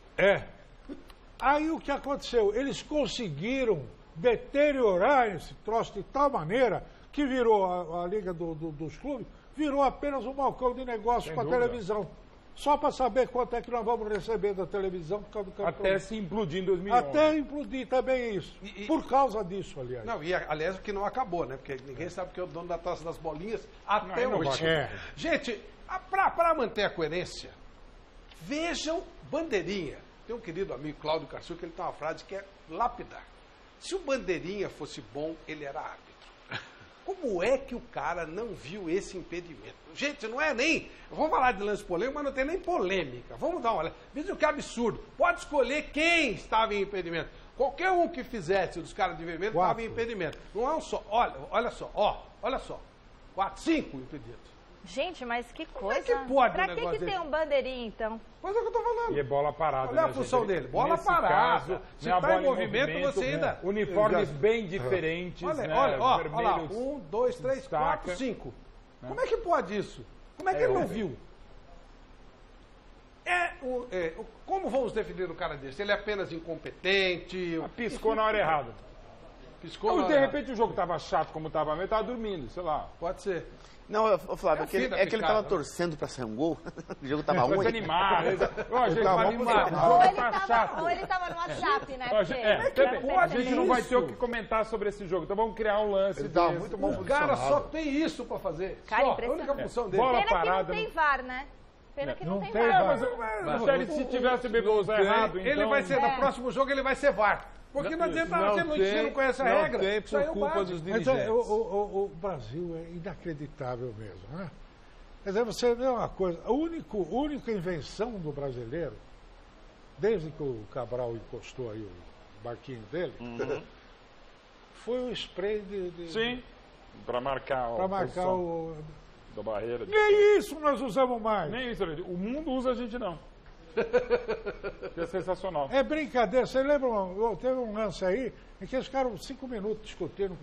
Aí o que aconteceu? Eles conseguiram deteriorar esse troço de tal maneira que virou a Liga dos clubes, virou apenas um balcão de negócios para a televisão. Só para saber quanto é que nós vamos receber da televisão por causa do campeonato. Até se implodir em 2011. Até implodir também isso. Por causa disso, aliás. Não, e aliás, o que não acabou, né? Porque ninguém sabe que é o dono da Taça das Bolinhas até hoje. Gente, para manter a coerência, vejam Bandeirinha. Tem um querido amigo, Cláudio Carçu, que ele tem uma frase que é lapidar. Se o Bandeirinha fosse bom, ele era árbitro. Como é que o cara não viu esse impedimento? Gente, não é nem... Vamos falar de lance polêmico, mas não tem nem polêmica. Vamos dar uma olhada. Vejam que absurdo. Pode escolher quem estava em impedimento. Qualquer um que fizesse dos caras de vermelho estava em impedimento. Não é um só. Olha só. 4, 5 impedidos. Gente, mas que coisa. Como é que pode pra que tem um bandeirinha, então? Mas é o que eu tô falando. E é bola parada. Olha a função dele. Bola parada. Se está em movimento, você ainda... Uniformes bem diferentes. Olha lá. 1, 2, 3, 4, 5. Como é que pode isso? Como é que ele não viu? Como vamos definir o cara desse? Ele é apenas incompetente? Piscou na hora errada. Piscou Ou na de hora repente o jogo estava chato como estava mesmo, estava dormindo, sei lá. Pode ser. Não, Flávio, é que ele picada, estava né? torcendo para sair um gol. O jogo estava ruim. Animado. Ó, gente, tava animado. animado. Ou ele tava no WhatsApp, né? Porque A gente não vai ter o que comentar sobre esse jogo, então vamos criar um lance. Ele tava muito mal O cara posicionado. só tem isso pra fazer. Cara, Só. A impressionante. única função dele. Bola Pena que parada. não tem VAR, né? Pena que não tem tem VAR. VAR. Se tivesse o errado, então... Ele vai ser, no próximo jogo, ele vai ser VAR. Porque não adianta nada, porque você não conhece a regra. Não tem Isso aí é por o culpa básico. dos Mas dirigentes. o Brasil é inacreditável mesmo, né? Quer dizer, você vê uma coisa, a única invenção do brasileiro, desde que o Cabral encostou aí o barquinho dele, foi o spray de Sim, para marcar, o... da barreira. Nem isso nós usamos mais. Nem isso, o mundo usa, a gente não. Que é sensacional. É brincadeira. Você lembra, teve um lance aí em que eles ficaram 5 minutos discutindo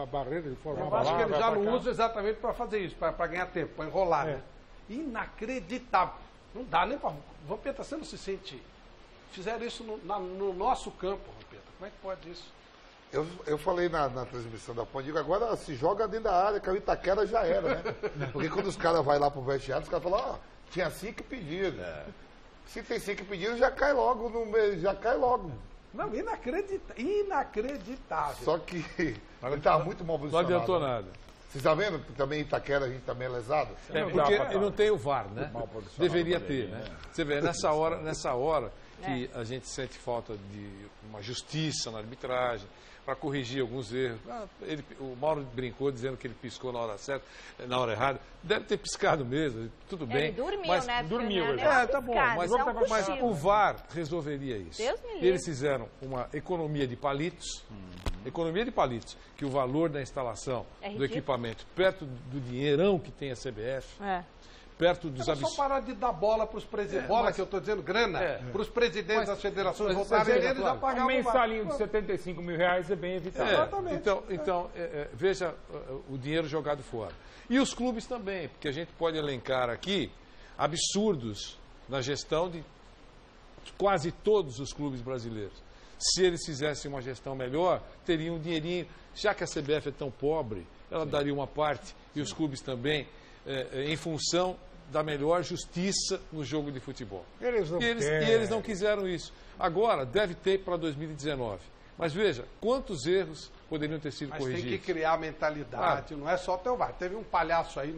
a barreira de forma... Eu acho que ele já não usa exatamente para fazer isso, para ganhar tempo, para enrolar. Né? Inacreditável. Não dá nem para... Vampeta, você não se sente... Fizeram isso no nosso campo, Vampeta. Como é que pode isso? Eu falei na transmissão da Pan, digo, agora se joga dentro da área, que a Itaquera já era, né? Porque quando os caras vão lá pro vestiário, os caras falam, tinha 5 pedidos. Se tem 5 pedidos, já cai logo no meio, já cai logo. Não, inacreditável. Só que ele estava muito mal Não posicionado. adiantou nada. Vocês estão vendo que também em Itaquera a gente também é lesado? Porque não tem o VAR, né? Deveria ter, né? Você vê, nessa hora que a gente sente falta de uma justiça na arbitragem, para corrigir alguns erros. O Mauro brincou dizendo que ele piscou na hora certa, na hora errada. Deve ter piscado mesmo, tudo bem. Ele dormiu, mas, né? Dormiu, tá bom. Mas o VAR resolveria isso. Deus me livre. E eles fizeram uma economia de palitos, que o valor da instalação do equipamento, perto do dinheirão que tem a CBF, perto dos absurdos. Só parar de dar bola para os presidentes, que eu estou dizendo, grana, para os presidentes das federações voltarem eles já pagavam. Um mensalinho de 75 mil reais é bem evitável. Exatamente. Então veja o dinheiro jogado fora. E os clubes também, porque a gente pode elencar aqui absurdos na gestão de quase todos os clubes brasileiros. Se eles fizessem uma gestão melhor, teriam um dinheirinho. Já que a CBF é tão pobre, ela daria uma parte, e os clubes também, em função da melhor justiça no jogo de futebol. E eles não quiseram isso. Agora, deve ter para 2019. Mas veja, quantos erros poderiam ter sido corrigidos. Tem que criar mentalidade, não é só ter o VAR. Teve um palhaço aí,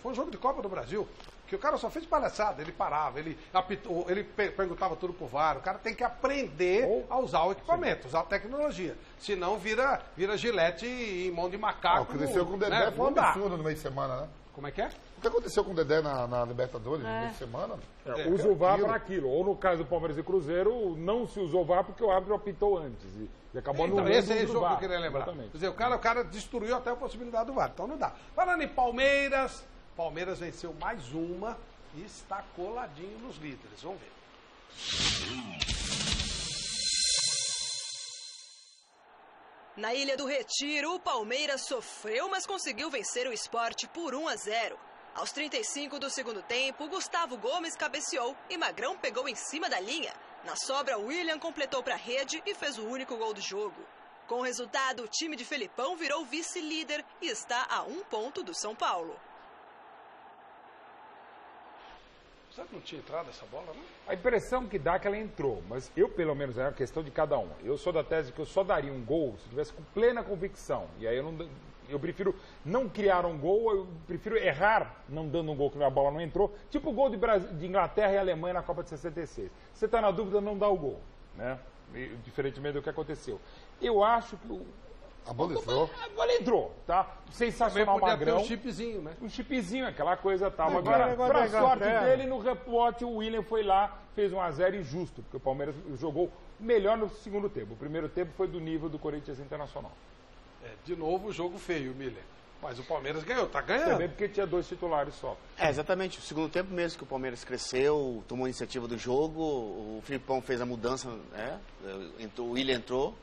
foi um jogo de Copa do Brasil, que o cara só fez palhaçada, ele parava, ele apitou, ele perguntava tudo pro VAR. O cara tem que aprender a usar o equipamento, usar a tecnologia. Senão vira gilete em mão de macaco. O que aconteceu com o Dedé foi um absurdo no meio de semana, né? Como é que é? O que aconteceu com o Dedé na Libertadores no meio de semana? Usa o VAR para aquilo. Ou no caso do Palmeiras e Cruzeiro, não se usou o VAR porque o árbitro apitou antes. E acabou anulando esse é o o jogo VAR. que eu queria lembrar. Exatamente. Quer dizer, o cara destruiu até a possibilidade do VAR. Então não dá. Falando em Palmeiras venceu mais uma e está coladinho nos líderes. Vamos ver. Na Ilha do Retiro, o Palmeiras sofreu, mas conseguiu vencer o Sport por 1-0. Aos 35 do segundo tempo, Gustavo Gomes cabeceou e Magrão pegou em cima da linha. Na sobra, William completou para a rede e fez o único gol do jogo. Com o resultado, o time de Felipão virou vice-líder e está a 1 ponto do São Paulo. Será que não tinha entrado essa bola, não? A impressão que dá é que ela entrou, mas eu, pelo menos, é uma questão de cada um. Eu sou da tese que eu só daria um gol se tivesse com plena convicção. E aí eu prefiro não criar um gol, eu prefiro errar não dando um gol que a bola não entrou. Tipo o gol de Inglaterra e Alemanha na Copa de 66. Você está na dúvida, não dá o gol, né? Diferentemente do que aconteceu. Eu acho que a bola entrou. A bola entrou, tá? Sensacional, Magrão. Ter um chipzinho, né? Um chipzinho, aquela coisa tal. Agora, pra sorte dele, no rebote, o William foi lá, fez 1-0 e justo, porque o Palmeiras jogou melhor no segundo tempo. O primeiro tempo foi do nível do Corinthians Internacional. De novo, o jogo feio, Miller. Mas o Palmeiras ganhou, tá ganhando. Também porque tinha 2 titulares só. Exatamente. O segundo tempo mesmo que o Palmeiras cresceu, tomou a iniciativa do jogo, o Filipão fez a mudança, o William entrou.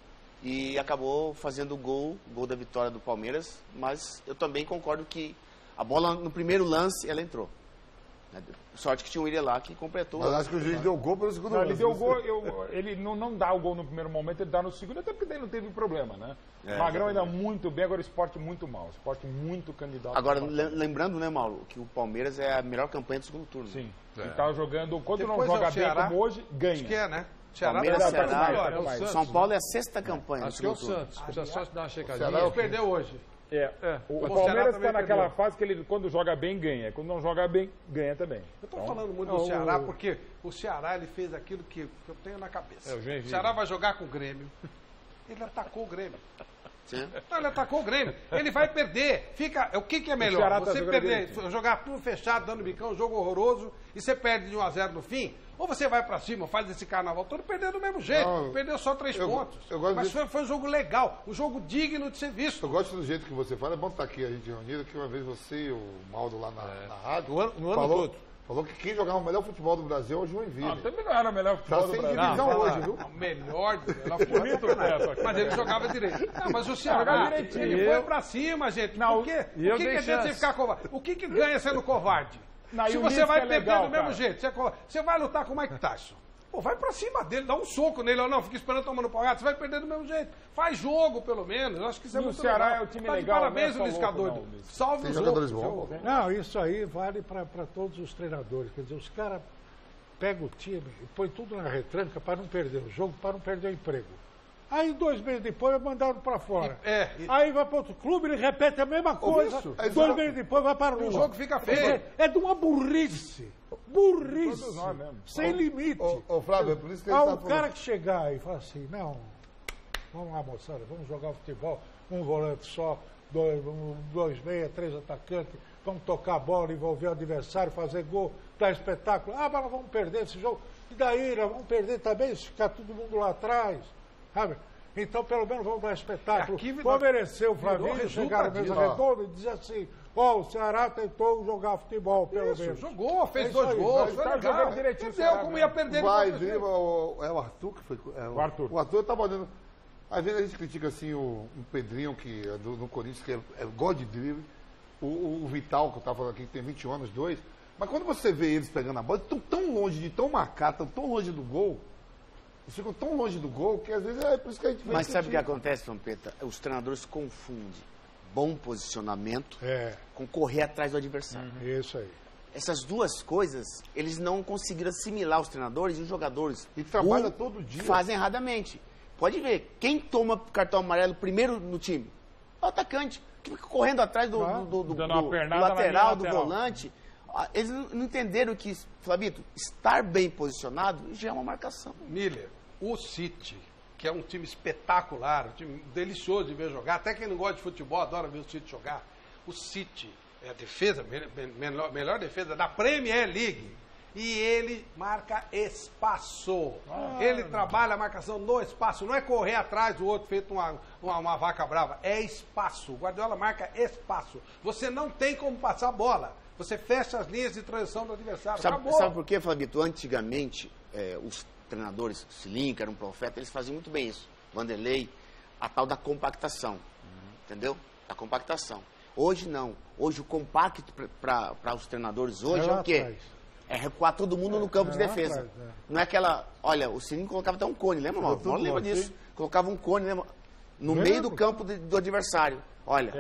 E acabou fazendo o gol da vitória do Palmeiras, mas eu também concordo que a bola no primeiro lance, ela entrou. Sorte que tinha o Willian lá que completou. Mas acho que o juiz deu gol pelo segundo lance. Ele deu gol, ele não dá o gol no primeiro momento, ele dá no segundo, até porque daí não teve problema, né? Magrão ainda muito bem, agora o esporte muito mal. O esporte muito candidato. Agora, lembrando, né, Mauro, que o Palmeiras é a melhor campanha do segundo turno. Sim. Ele tá jogando, quando não joga bem como hoje, ganha. Acho que é, né? Palmeiras, Ceará, São Paulo é a sexta campanha. Acho que é o Santos. Precisa só dar uma checadinha. O Ceará perdeu hoje. O Palmeiras está naquela fase que ele, quando joga bem, ganha. Quando não joga bem, ganha também. Eu estou falando muito do Ceará porque o Ceará ele fez aquilo que eu tenho na cabeça. O Ceará vai jogar com o Grêmio. Ele atacou o Grêmio. Sim. Não, ele atacou o Grêmio. Ele vai perder. O que é melhor? Você perder, jogar tudo fechado, dando bicão, um jogo horroroso, e você perde de 1-0 no fim? Ou você vai pra cima, faz esse carnaval todo, perdendo do mesmo jeito. Não, perdeu só 3 pontos. Mas foi um jogo legal, um jogo digno de ser visto. Eu gosto do jeito que você fala. É bom estar aqui a gente reunido, que uma vez você e o Mauro lá na rádio. No ano todo. Falou que quem jogava o melhor futebol do Brasil é o Joinville. Também não era o melhor futebol do Brasil. Divisão hoje, viu? O melhor futebol. Mas ele jogava direito. Não, mas o Ceará, ele foi pra cima, gente. Por quê? O que adianta você ficar covarde? O que ganha sendo covarde? Se você vai perder do mesmo jeito, você vai lutar com o Mike Tyson. Pô, vai pra cima dele, dá um soco nele, ou não, fica esperando tomando porrada, você vai perder do mesmo jeito. Faz jogo, pelo menos. Eu acho que isso é muito legal. O Ceará é o time legal. Parabéns, Luiz Cadolho. Salve os jogadores bons. Não, isso aí vale para todos os treinadores. Quer dizer, os caras pegam o time e põem tudo na retranca para não perder o jogo, para não perder o emprego. Aí 2 meses depois mandaram para fora. Aí vai para outro clube, ele repete a mesma coisa. 2 meses depois vai para o jogo fica feio. É de uma burrice. Burrice. Sem limite. Ô, Flávio, é por isso que ele o cara que chegar e falar assim, não, vamos lá, moçada, vamos jogar futebol, um volante só, 2 meia, 3 atacantes, vamos tocar a bola, envolver o adversário, fazer gol, dar espetáculo. Mas nós vamos perder esse jogo. E daí, nós vamos perder também se ficar todo mundo lá atrás. Sabe? Então, pelo menos, vamos dar espetáculo. Vamos merecer o Flavinho chegar na mesa redonda e dizer assim, o Ceará tentou jogar futebol, pelo menos. Jogou, fez 2 gols, foi legal. Entendeu como ia perder. Vai ver, é o Arthur que foi... O Arthur estava olhando... Às vezes a gente critica assim um Pedrinho, que é no Corinthians, que é God de drible, o Vital, que eu estava falando aqui, que tem 21 anos, 2. Mas quando você vê eles pegando a bola, estão tão longe de tão marcar, estão tão longe do gol, eles ficam tão longe do gol, que às vezes é por isso que a gente vê. Mas sabe o que acontece, Vampeta? Os treinadores confundem bom posicionamento com correr atrás do adversário. Isso aí. Essas duas coisas, eles não conseguiram assimilar os treinadores e os jogadores. E trabalham todo dia. Fazem erradamente. Pode ver, quem toma cartão amarelo primeiro no time? O atacante, que fica correndo atrás do lateral, do volante. Eles não entenderam que, Flavito, estar bem posicionado já é uma marcação. Miller, o City, que é um time espetacular, um time delicioso de ver jogar, até quem não gosta de futebol adora ver o City jogar. O City é a defesa, melhor defesa da Premier League. E ele marca espaço. Ele trabalha a marcação no espaço. Não é correr atrás do outro feito uma vaca brava. É espaço. O Guardiola marca espaço. Você não tem como passar a bola. Você fecha as linhas de transição do adversário. Sabe por quê, Flavito? Antigamente, os treinadores, Silinho, que era um profeta, eles faziam muito bem isso. Vanderlei, a tal da compactação. Entendeu? Da compactação. Hoje não. Hoje o compacto para os treinadores hoje é o quê? É recuar todo mundo no campo de defesa. Não é aquela... Olha, o Sininho colocava até um cone, lembra, Mauro? Não lembra disso. Colocava um cone, lembra? No meio do campo do adversário. Olha,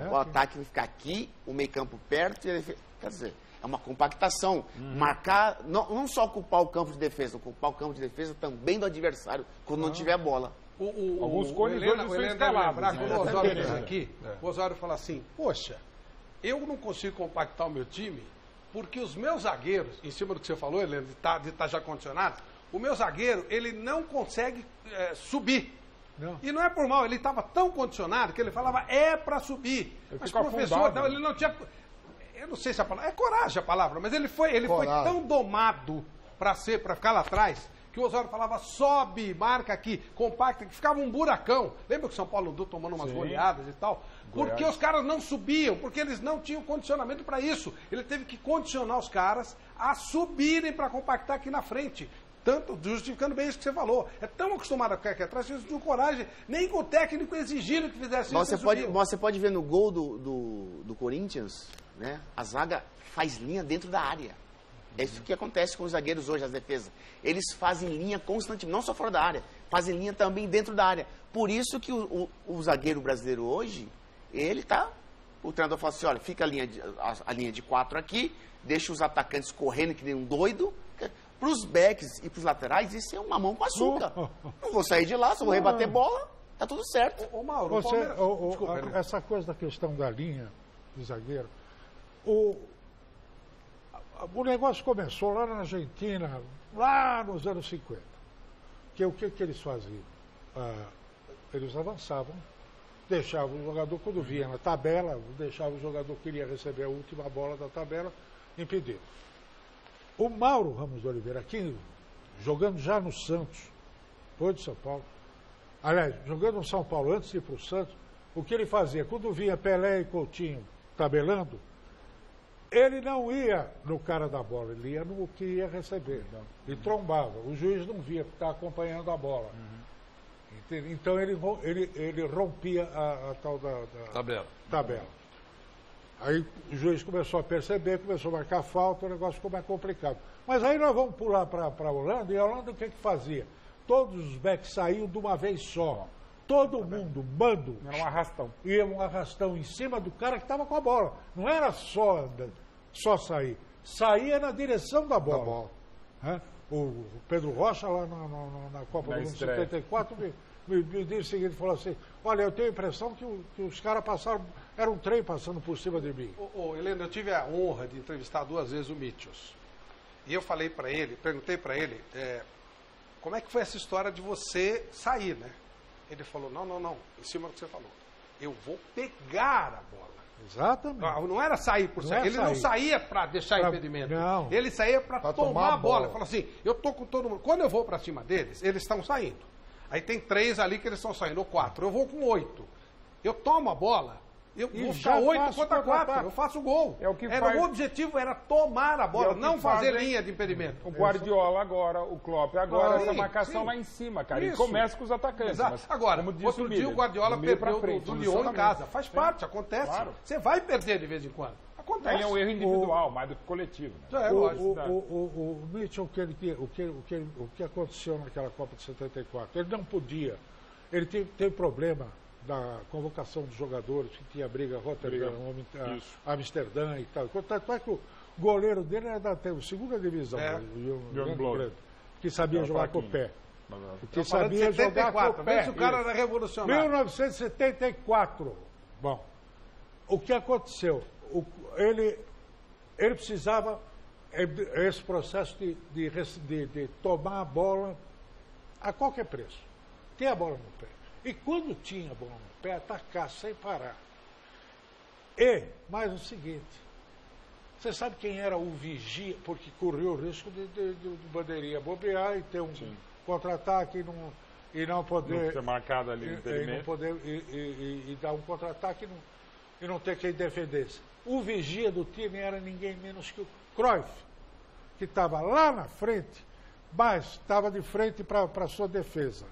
o ataque vai ficar aqui, o meio campo perto e a defesa... Quer dizer, é uma compactação. Marcar, não só ocupar o campo de defesa, ocupar o campo de defesa também do adversário, quando não tiver bola. Alguns cones hoje são escalados. Quando o Osório vem aqui, o Osório fala assim, poxa, eu não consigo compactar o meu time porque os meus zagueiros, em cima do que você falou, Helena, de estar já condicionado, o meu zagueiro, ele não consegue subir. Não. E não é por mal, ele estava tão condicionado que ele falava, para subir. Mas professor, não, ele não tinha... Eu não sei se a palavra... É coragem a palavra, mas ele foi tão domado para ficar lá atrás, que o Osório falava, sobe, marca aqui, compacta, que ficava um buracão. Lembra que o São Paulo andou tomando umas goleadas e tal? Porque os caras não subiam, porque eles não tinham condicionamento para isso. Ele teve que condicionar os caras a subirem para compactar aqui na frente. Tanto, justificando bem isso que você falou. É tão acostumado a ficar aqui atrás que eles não tinham coragem, nem com o técnico exigindo que fizesse isso. Você pode ver no gol do Corinthians, né? A zaga faz linha dentro da área. É isso que acontece com os zagueiros hoje, as defesas. Eles fazem linha constantemente, não só fora da área, fazem linha também dentro da área. Por isso que o zagueiro brasileiro hoje, ele tá... O treinador fala assim, olha, fica a linha de 4 aqui, deixa os atacantes correndo que nem um doido. Para os backs e para os laterais, isso é uma mão com açúcar. Não vou sair de lá, só vou rebater bola, tá tudo certo. Ô Mauro, essa coisa da questão da linha de zagueiro, o negócio começou lá na Argentina, lá nos anos 50. O que eles faziam? Eles avançavam, deixavam o jogador, quando via na tabela, deixava o jogador que queria receber a última bola da tabela, impedir. O Mauro Ramos de Oliveira, aqui, jogando já no Santos, foi de São Paulo, aliás, jogando no São Paulo antes de ir para o Santos, o que ele fazia? Quando via Pelé e Coutinho tabelando, ele não ia no cara da bola, ele ia no que ia receber. E trombava. O juiz não via, porque estava acompanhando a bola. Então ele rompia a tal da tabela. Aí o juiz começou a perceber, começou a marcar falta, o negócio ficou mais complicado. Mas aí nós vamos pular para a Holanda, e a Holanda o que fazia? Todos os backs saíam de uma vez só. Todo mundo, bando. Era um arrastão. Ia um arrastão em cima do cara que estava com a bola. Não era só sair. Saía na direção da bola. O Pedro Rocha, lá na Copa do Mundo 74, me disse o seguinte, falou assim, olha, eu tenho a impressão que os caras passaram, era um trem passando por cima de mim. Heleno, eu tive a honra de entrevistar 2 vezes o Mítios. E eu falei para ele, perguntei para ele, como é que foi essa história de você sair, né? Ele falou, não, em cima do que você falou. Eu vou pegar a bola. Exatamente. Não era sair por sair. Ele não saía para deixar impedimento. Não. Ele saía para tomar a bola. Ele falou assim, eu tô com todo mundo. Quando eu vou para cima deles, eles estão saindo. Aí tem 3 ali que eles estão saindo, ou 4. Eu vou com 8. Eu tomo a bola, eu vou ficar 8 contra 4. Eu faço o gol. O objetivo era tomar a bola, não fazer linha de impedimento. O Guardiola agora, o Klopp agora, essa marcação lá em cima, cara. E começa com os atacantes. Mas, agora, outro dia o Guardiola perdeu do Lyon em casa. Faz parte, acontece. Claro. Você vai perder de vez em quando. Acontece. É um erro individual, mais do que coletivo. Né? O Mitchell, o que aconteceu naquela Copa de 74, ele não podia. Ele teve problema da convocação dos jogadores, que tinha briga Rotterdam, Amsterdã e tal. Tanto é que o goleiro dele era da segunda divisão, que sabia jogar com o pé. Que sabia jogar com o pé. O cara era revolucionário. 1974. Bom, o que aconteceu? Ele precisava, esse processo de tomar a bola a qualquer preço. Ter a bola no pé. E quando tinha a bola no pé, atacar sem parar. Mais o seguinte, você sabe quem era o vigia, porque correu o risco de bandeirinha bobear e ter um contra-ataque e não poder... Não ser marcado ali no impedimento. E dar um contra-ataque e não ter quem defendesse. O vigia do time era ninguém menos que o Cruyff, que estava lá na frente, mas estava de frente para a sua defesa.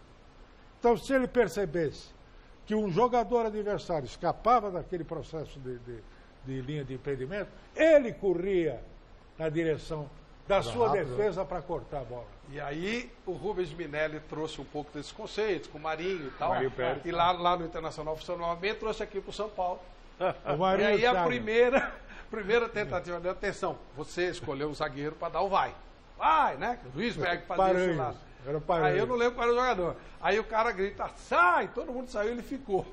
Então, se ele percebesse que um jogador adversário escapava daquele processo de linha de impedimento, ele corria na direção da sua defesa para cortar a bola. E aí o Rubens Minelli trouxe um pouco desses conceitos, com o Marinho e tal. E lá no Internacional funcionou bem, trouxe aqui para o São Paulo. E aí a primeira tentativa de atenção, você escolheu um zagueiro para dar o vai, né? O Duisberg fazia isso lá. Aí eu não lembro qual era o jogador. Aí o cara grita, sai! Todo mundo saiu, ele ficou.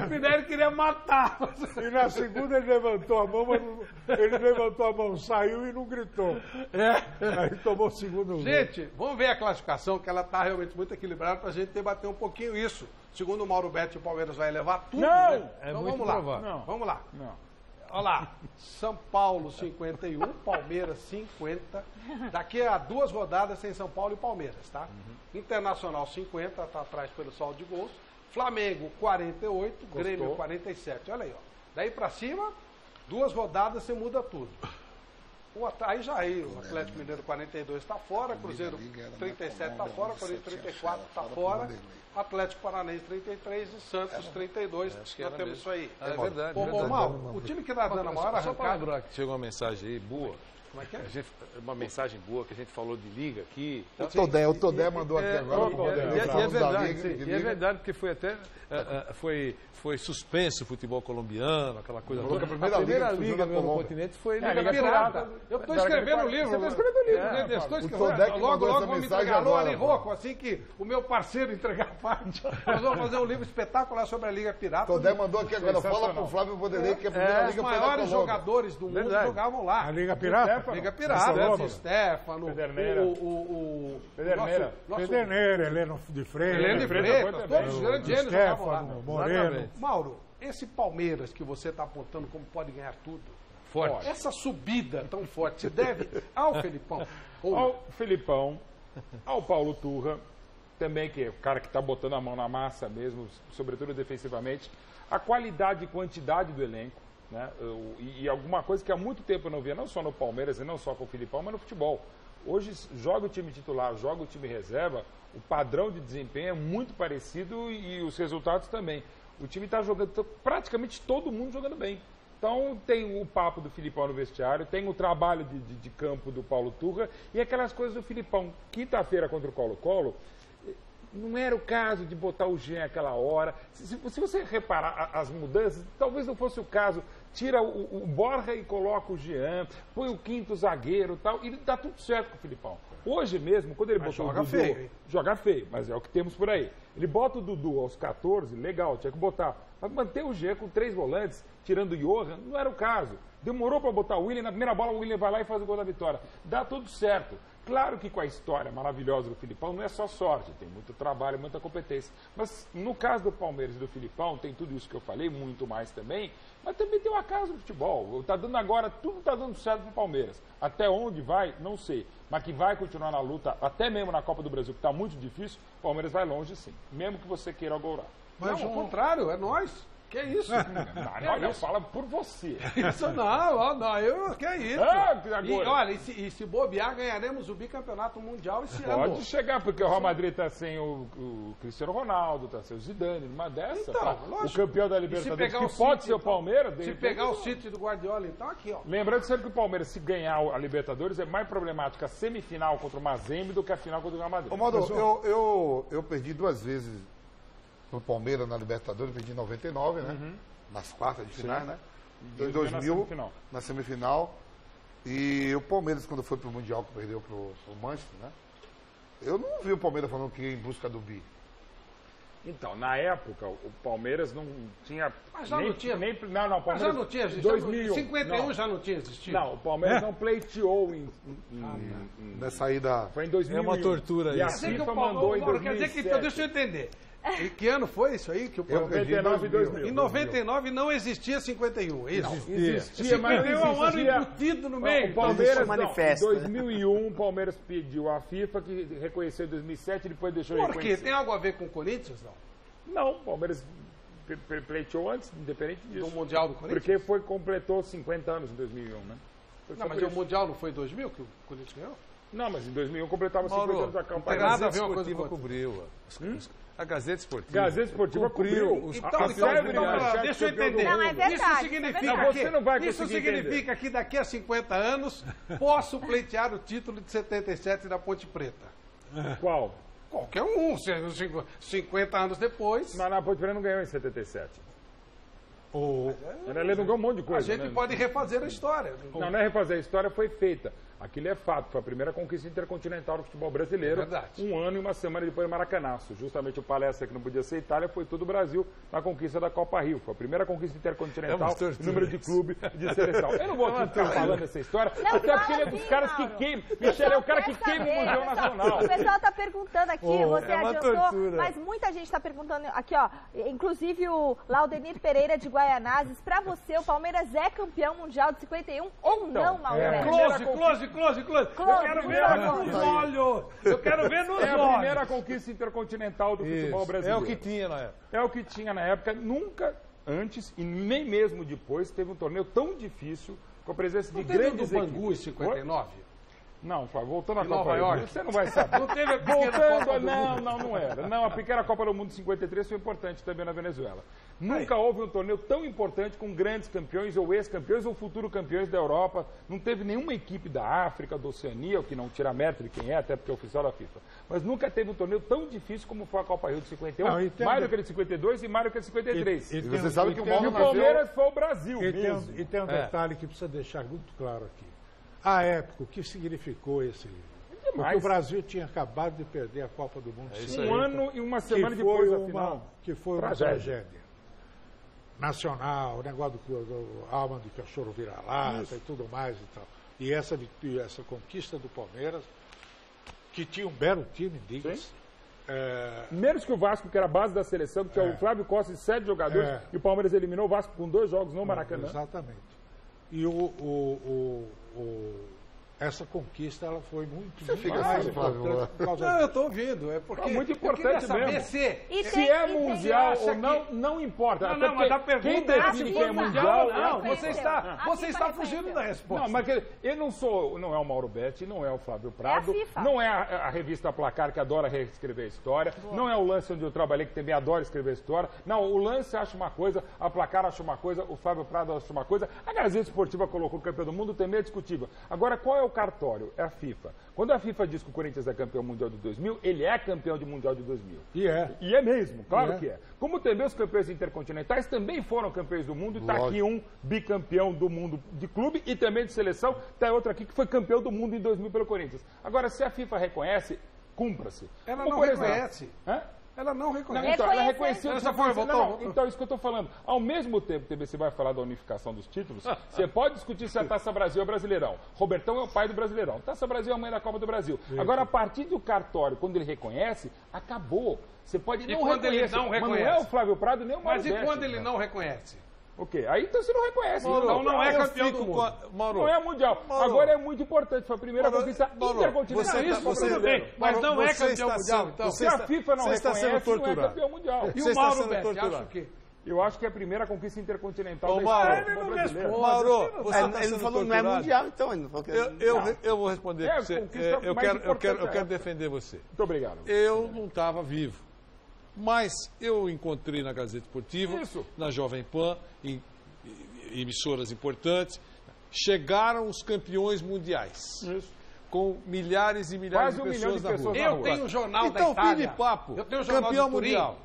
O Minelli queria matar. E na segunda ele levantou a mão, saiu e não gritou. Aí tomou o segundo gol. Gente, vamos ver a classificação, que ela está realmente muito equilibrada para a gente debater um pouquinho isso. Segundo o Mauro Betti, o Palmeiras vai levar tudo. Não! Né? Então vamos lá. Vamos lá. Olha lá, São Paulo 51, Palmeiras 50. Daqui a 2 rodadas tem São Paulo e Palmeiras, tá? Internacional 50, tá atrás pelo saldo de gols. Flamengo 48, Grêmio 47. Olha aí, ó. Daí pra cima, 2 rodadas você muda tudo. Aí já aí, o Atlético Mineiro 42 está fora, Cruzeiro 37 está fora, Corinthians 34 está fora. Atlético Paranaense 33 e Santos 32. Nós temos isso aí. É verdade. Mauro, o time que está dando a maior Só para arrancada... lembrar que chegou uma mensagem aí boa. Como é que é? Uma mensagem boa que a gente falou de liga aqui. O Todé mandou aqui agora. E é verdade, porque foi até foi suspenso o futebol colombiano, aquela coisa toda. A primeira liga no continente foi a Liga Pirata. Eu estou escrevendo o livro. Você está escrevendo o livro. Estou escrevendo. Logo vamos entregar. Alô, Ali Rocco, assim que o meu parceiro entregar a parte, nós vamos fazer um livro espetacular sobre a Liga Pirata. Todé mandou aqui agora. Fala para o Flávio Vanderlei que é a primeira Liga Pirata. Os maiores jogadores do mundo jogavam lá. A Liga Pirata? Liga Pirata. Stefano. Pederneira, Heleno de Freitas. Heleno de Freitas. Todos os grandes gênios jogavam lá. Moreno. Mauro, esse Palmeiras que você está apontando como pode ganhar tudo, forte. Essa subida tão forte se deve ao Felipão? Ao Felipão, ao Paulo Turra, também que é o cara que está botando a mão na massa mesmo, sobretudo defensivamente, a qualidade e quantidade do elenco, né? E alguma coisa que há muito tempo eu não via, não só no Palmeiras e não só com o Felipão, mas no futebol. Hoje joga o time titular, joga o time reserva, o padrão de desempenho é muito parecido e os resultados também. O time está jogando, praticamente todo mundo jogando bem. Então tem o papo do Filipão no vestiário, tem o trabalho de campo do Paulo Turra e aquelas coisas do Filipão. Quinta-feira contra o Colo-Colo, não era o caso de botar o Jean aquela hora. Se você reparar as mudanças, talvez não fosse o caso. Tira o Borja e coloca o Jean, põe o quinto zagueiro e tal, e dá tudo certo com o Filipão. Hoje mesmo, quando ele botou o Dudu... feio, hein? Joga feio, mas é o que temos por aí. Ele bota o Dudu aos 14, legal, tinha que botar. Mas manter o Jean com 3 volantes, tirando o Johan, não era o caso. Demorou para botar o William, na primeira bola o William vai lá e faz o gol da vitória. Dá tudo certo. Claro que com a história maravilhosa do Filipão não é só sorte, tem muito trabalho, muita competência. Mas no caso do Palmeiras e do Filipão, tem tudo isso que eu falei, muito mais também, mas também tem o acaso do futebol. Tá dando agora, tudo está dando certo para o Palmeiras. Até onde vai, não sei. Mas que vai continuar na luta, até mesmo na Copa do Brasil, que está muito difícil, o Palmeiras vai longe sim, mesmo que você queira agourar. Mas ao contrário, é nós. Que é isso? Não, fala por você. Isso não, que é isso? E olha, e se bobear, ganharemos o bicampeonato mundial esse ano. Pode chegar, porque o Real Madrid está sem o Cristiano Ronaldo, está sem o Zidane, numa dessa. Então, o campeão da Libertadores, que pode ser o Palmeiras. Se pegar o City do Guardiola, então aqui, ó. Lembrando sempre que o Palmeiras, se ganhar a Libertadores, é mais problemática a semifinal contra o Mazembe do que a final contra o Real Madrid. Ô, Maldo, eu perdi 2 vezes no Palmeiras na Libertadores, perdi em 99, né? Nas quartas de finais, né? Em 2000, na semifinal. E o Palmeiras, quando foi pro Mundial, que perdeu pro Manchester, né? Eu não vi o Palmeiras falando que ia em busca do bi. Então, na época, o Palmeiras não tinha... Mas já não tinha. Não, o Palmeiras... Mas já não tinha existido. 2001. 51 não. Já não tinha existido. Não, o Palmeiras não pleiteou nessa ida... Foi em 2001. É uma tortura e isso. E a FIFA mandou em 2007. Quer dizer que, então, deixa eu entender. E que ano foi isso aí? Que o Palmeiras... 99 e 2000. Em 99 não existia 51. Existia, mas 51 é um ano embutido no meio. O Palmeiras, em 2001, o Palmeiras pediu à FIFA que reconheceu em 2007 e depois deixou de reconhecer. Por quê? Tem algo a ver com o Corinthians, não? Não, o Palmeiras pleiteou antes, independente disso. Do Mundial do Corinthians? Porque completou 50 anos em 2001, né? Não, mas o Mundial não foi em 2000 que o Corinthians ganhou? Não, mas em 2001 completava 50 anos da campanha. A Gazeta Esportiva cobriu. A Gazeta Esportiva. Gazeta Esportiva cobriu. Então, deixa eu entender. Não, é verdade. Isso significa que daqui a 50 anos posso pleitear o título de 77 da Ponte Preta. Qual? Qualquer um. 50 anos depois. Mas a Ponte Preta não ganhou em 77. Ele não ganhou um monte de coisa. A gente pode refazer a história. Não é refazer a história, foi feita. Aquilo é fato, foi a primeira conquista intercontinental do futebol brasileiro. Um ano e uma semana depois do Maracanaço. Justamente o palestra que não podia ser Itália foi todo o Brasil na conquista da Copa Rio. Foi a primeira conquista intercontinental, número de clube de seleção. Eu não vou aqui ficar falando essa história, até porque ele é dos caras que queimam. Michel é o cara que queima o Museu Nacional. O pessoal está perguntando aqui, você adiantou, mas muita gente está perguntando aqui, ó, inclusive o Laudenir Pereira de Guaianazes, para você o Palmeiras é campeão mundial de 51 ou não, Maurício? Close. Eu quero ver nos olhos. Eu quero ver nos olhos. É a primeira conquista intercontinental do futebol brasileiro. É o que tinha na época. É o que tinha na época. Nunca antes e nem mesmo depois teve um torneio tão difícil com a presença de grandes equipes. Bangu em 59? Não, Flávio, voltando à Em Copa Nova do Mundo, York. você não vai saber. Não teve a pequena Copa do Mundo. Não era. Não, a pequena Copa do Mundo de 53 foi importante também na Venezuela. Nunca houve um torneio tão importante com grandes campeões ou ex-campeões ou futuro campeões da Europa. Não teve nenhuma equipe da África, da Oceania, o que não tira mérito de quem é, até porque é oficial da FIFA. Mas nunca teve um torneio tão difícil como foi a Copa Rio de 51, mais do que a de 52 e mais do que a de 53. E você sabe que o Palmeiras foi o Brasil mesmo. E tem um detalhe que precisa deixar muito claro aqui. À época, o que significou esse... Porque o Brasil tinha acabado de perder a Copa do Mundo. Um ano e uma semana depois da final. Que foi uma tragédia nacional, o negócio do alma de cachorro vira-lata e tudo mais e tal. E essa conquista do Palmeiras, que tinha um belo time, diga-se. Menos que o Vasco, que era a base da seleção, que é o Flávio Costa e 7 jogadores, e o Palmeiras eliminou o Vasco com 2 jogos no Maracanã. Exatamente. E essa conquista ela foi muito mais importante por causa Não, eu estou ouvindo. É porque muito importante saber mesmo. Se é mundial ou não importa. Não, mas a pergunta quem define quem é mundial não. Você está fugindo da resposta. Não, mas eu não é o Mauro Betti, não é o Flávio Prado, não é a revista Placar, que adora reescrever a história, não é o Lance onde eu trabalhei, que também adora escrever história. Não, o Lance acha uma coisa, a Placar acha uma coisa, o Flávio Prado acha uma coisa, a Gazeta Esportiva colocou o campeão do mundo, também é discutível. Agora, qual é o cartório? É a FIFA. Quando a FIFA diz que o Corinthians é campeão mundial de 2000, ele é campeão de mundial de 2000. E é. E é mesmo, claro que é. Como também os campeões intercontinentais também foram campeões do mundo, e está aqui um bicampeão do mundo de clube e também de seleção, está outro aqui que foi campeão do mundo em 2000 pelo Corinthians. Agora, se a FIFA reconhece, cumpra-se. Ela não reconhece. Ela não reconhece. Não, então, ela reconheceu. Voltou. Então, isso que eu estou falando. Ao mesmo tempo que você vai falar da unificação dos títulos, você pode discutir se a Taça Brasil é Brasileirão. Robertão é o pai do Brasileirão. Taça Brasil é a mãe da Copa do Brasil. Agora, a partir do cartório, quando ele reconhece, acabou. Você pode não reconhecer. Mas não é o Flávio Prado nem o Mauro Betti. Mas e quando ele não reconhece? Ok, aí então você não reconhece. Então não é campeão do mundo. Não é mundial. Agora é muito importante. Foi a primeira conquista intercontinental. Mas não é campeão mundial. Então, se a FIFA não reconhece, não é campeão mundial. E o Mauro Betti acha o quê? Eu acho que é a primeira conquista intercontinental da história brasileira. Mauro, ele não falou, não é mundial, então. Ele não falou que eu vou responder para você. Eu quero defender você. Muito obrigado. Eu não estava vivo. Mas eu encontrei na Gazeta Esportiva, na Jovem Pan, em emissoras importantes, chegaram os campeões mundiais. Com milhares e milhares de pessoas na rua. Eu tenho o jornal da Itália. Então, fim de papo. Eu tenho o jornal campeão de Turim, mundial.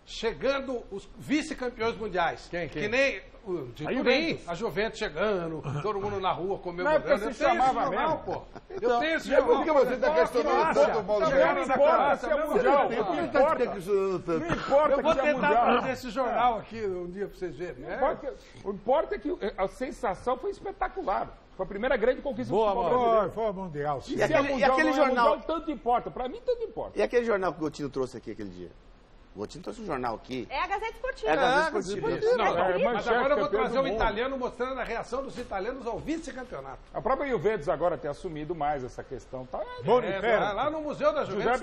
Chegando os vice-campeões mundiais. Quem? Que nem o de Turim, a Juventus chegando, todo mundo na rua comemorando. Não é porque se chamava mesmo, pô. Eu tenho esse jornal. Por que você está questionando tanto o Mauro Betti? Não importa se é mundial. Não importa Eu vou que é tentar mundial. trazer esse jornal aqui um dia para vocês verem. O importa é que a sensação foi espetacular. Foi a primeira grande conquista do futebol brasileiro. Foi mundial. E aquele jornal tanto importa. Para mim, tanto importa. E aquele jornal que o Gotino trouxe aqui aquele dia? O Gotino trouxe um jornal aqui. É a Gazeta Esportiva. É a Gazeta Esportiva. Mas agora eu vou trazer um italiano mostrando a reação dos italianos ao vice-campeonato. A própria Juventus agora tem assumido mais essa questão. Tá? Lá no Museu da Juventus.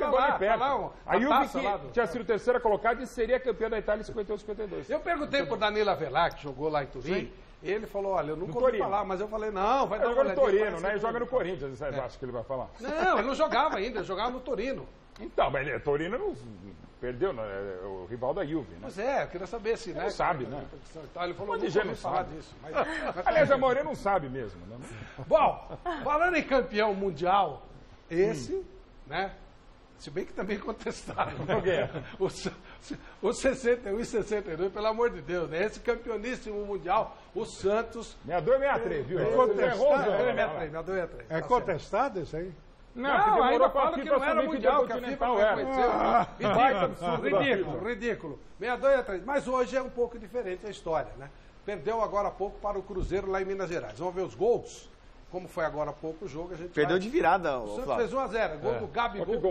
A Juve que tinha sido terceira colocada e seria campeã da Itália em 51-52. Eu perguntei pro Danilo Avelar, que jogou lá em Turim. Ele falou, olha, eu nunca ouvi falar, mas eu falei, não, vai dar uma olhadinha. Ele joga no Torino, né? Ele joga no Corinthians, você acha que ele vai falar? Não, ele não jogava ainda, ele jogava no Torino. Então, mas Torino não perdeu, né? É o rival da Juve, né? Pois é, eu queria saber se, né? Não sabe, né? Ele falou, não ouvi falar disso. Aliás, a maioria não sabe mesmo, né? Bom, falando em campeão mundial, esse, né? Se bem que também contestaram. O 61 e 62, pelo amor de Deus, né? Esse campeoníssimo mundial, o Santos... 62-63, viu? É contestado isso aí? Não, ainda fala que não era mundial, que a FIFA não reconheceu. Ridículo. 62-63. Mas hoje é um pouco diferente a história, né? Perdeu agora há pouco para o Cruzeiro lá em Minas Gerais. Vamos ver os gols. Como foi agora há pouco o jogo, a gente perdeu de virada, o Santos fez 1-0. Gol do Gabigol.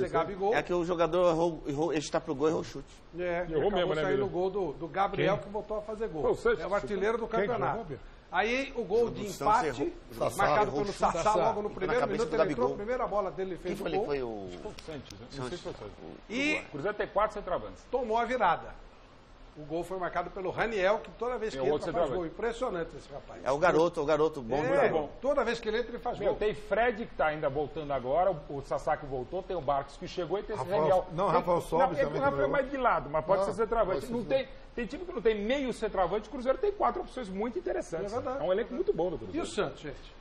Gabigol. É que o jogador errou, ele está pro gol e errou o chute. Errou mesmo, né? Saiu no gol do Gabriel, que voltou a fazer gol. É o artilheiro do campeonato. Aí o gol de empate, marcado pelo Sassá logo no primeiro minuto, ele entrou, a primeira bola dele, ele fez o gol. Foi o Santos, não sei se foi o Santos. E o Cruzeiro tem 4 centroavantes. Tomou a virada. O gol foi marcado pelo Raniel, que toda vez que entra faz gol. Impressionante esse rapaz. É o garoto bom. Bom. Toda vez que ele entra, ele faz gol. Tem Fred, que está ainda voltando agora, o Sasaki voltou, tem o Barcos que chegou e tem esse Raniel. Rafael Sobis também. O Rafael é mais de lado, mas pode ser centroavante. Tem time que não tem meio centroavante, o Cruzeiro tem 4 opções muito interessantes. É um elenco muito bom do Cruzeiro. E o Santos, gente?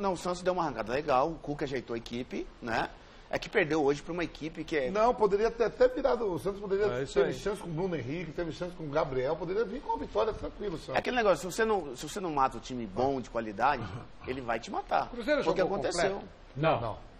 Não, o Santos deu uma arrancada legal, o Cuca ajeitou a equipe, né? É que perdeu hoje para uma equipe que é... Não, poderia ter até virado. O Santos poderia ter chance com o Bruno Henrique, teve chance com o Gabriel, poderia vir com uma vitória tranquila. É aquele negócio, se você não mata o time bom, de qualidade, ele vai te matar. Cruzeiro foi o que aconteceu. Completo?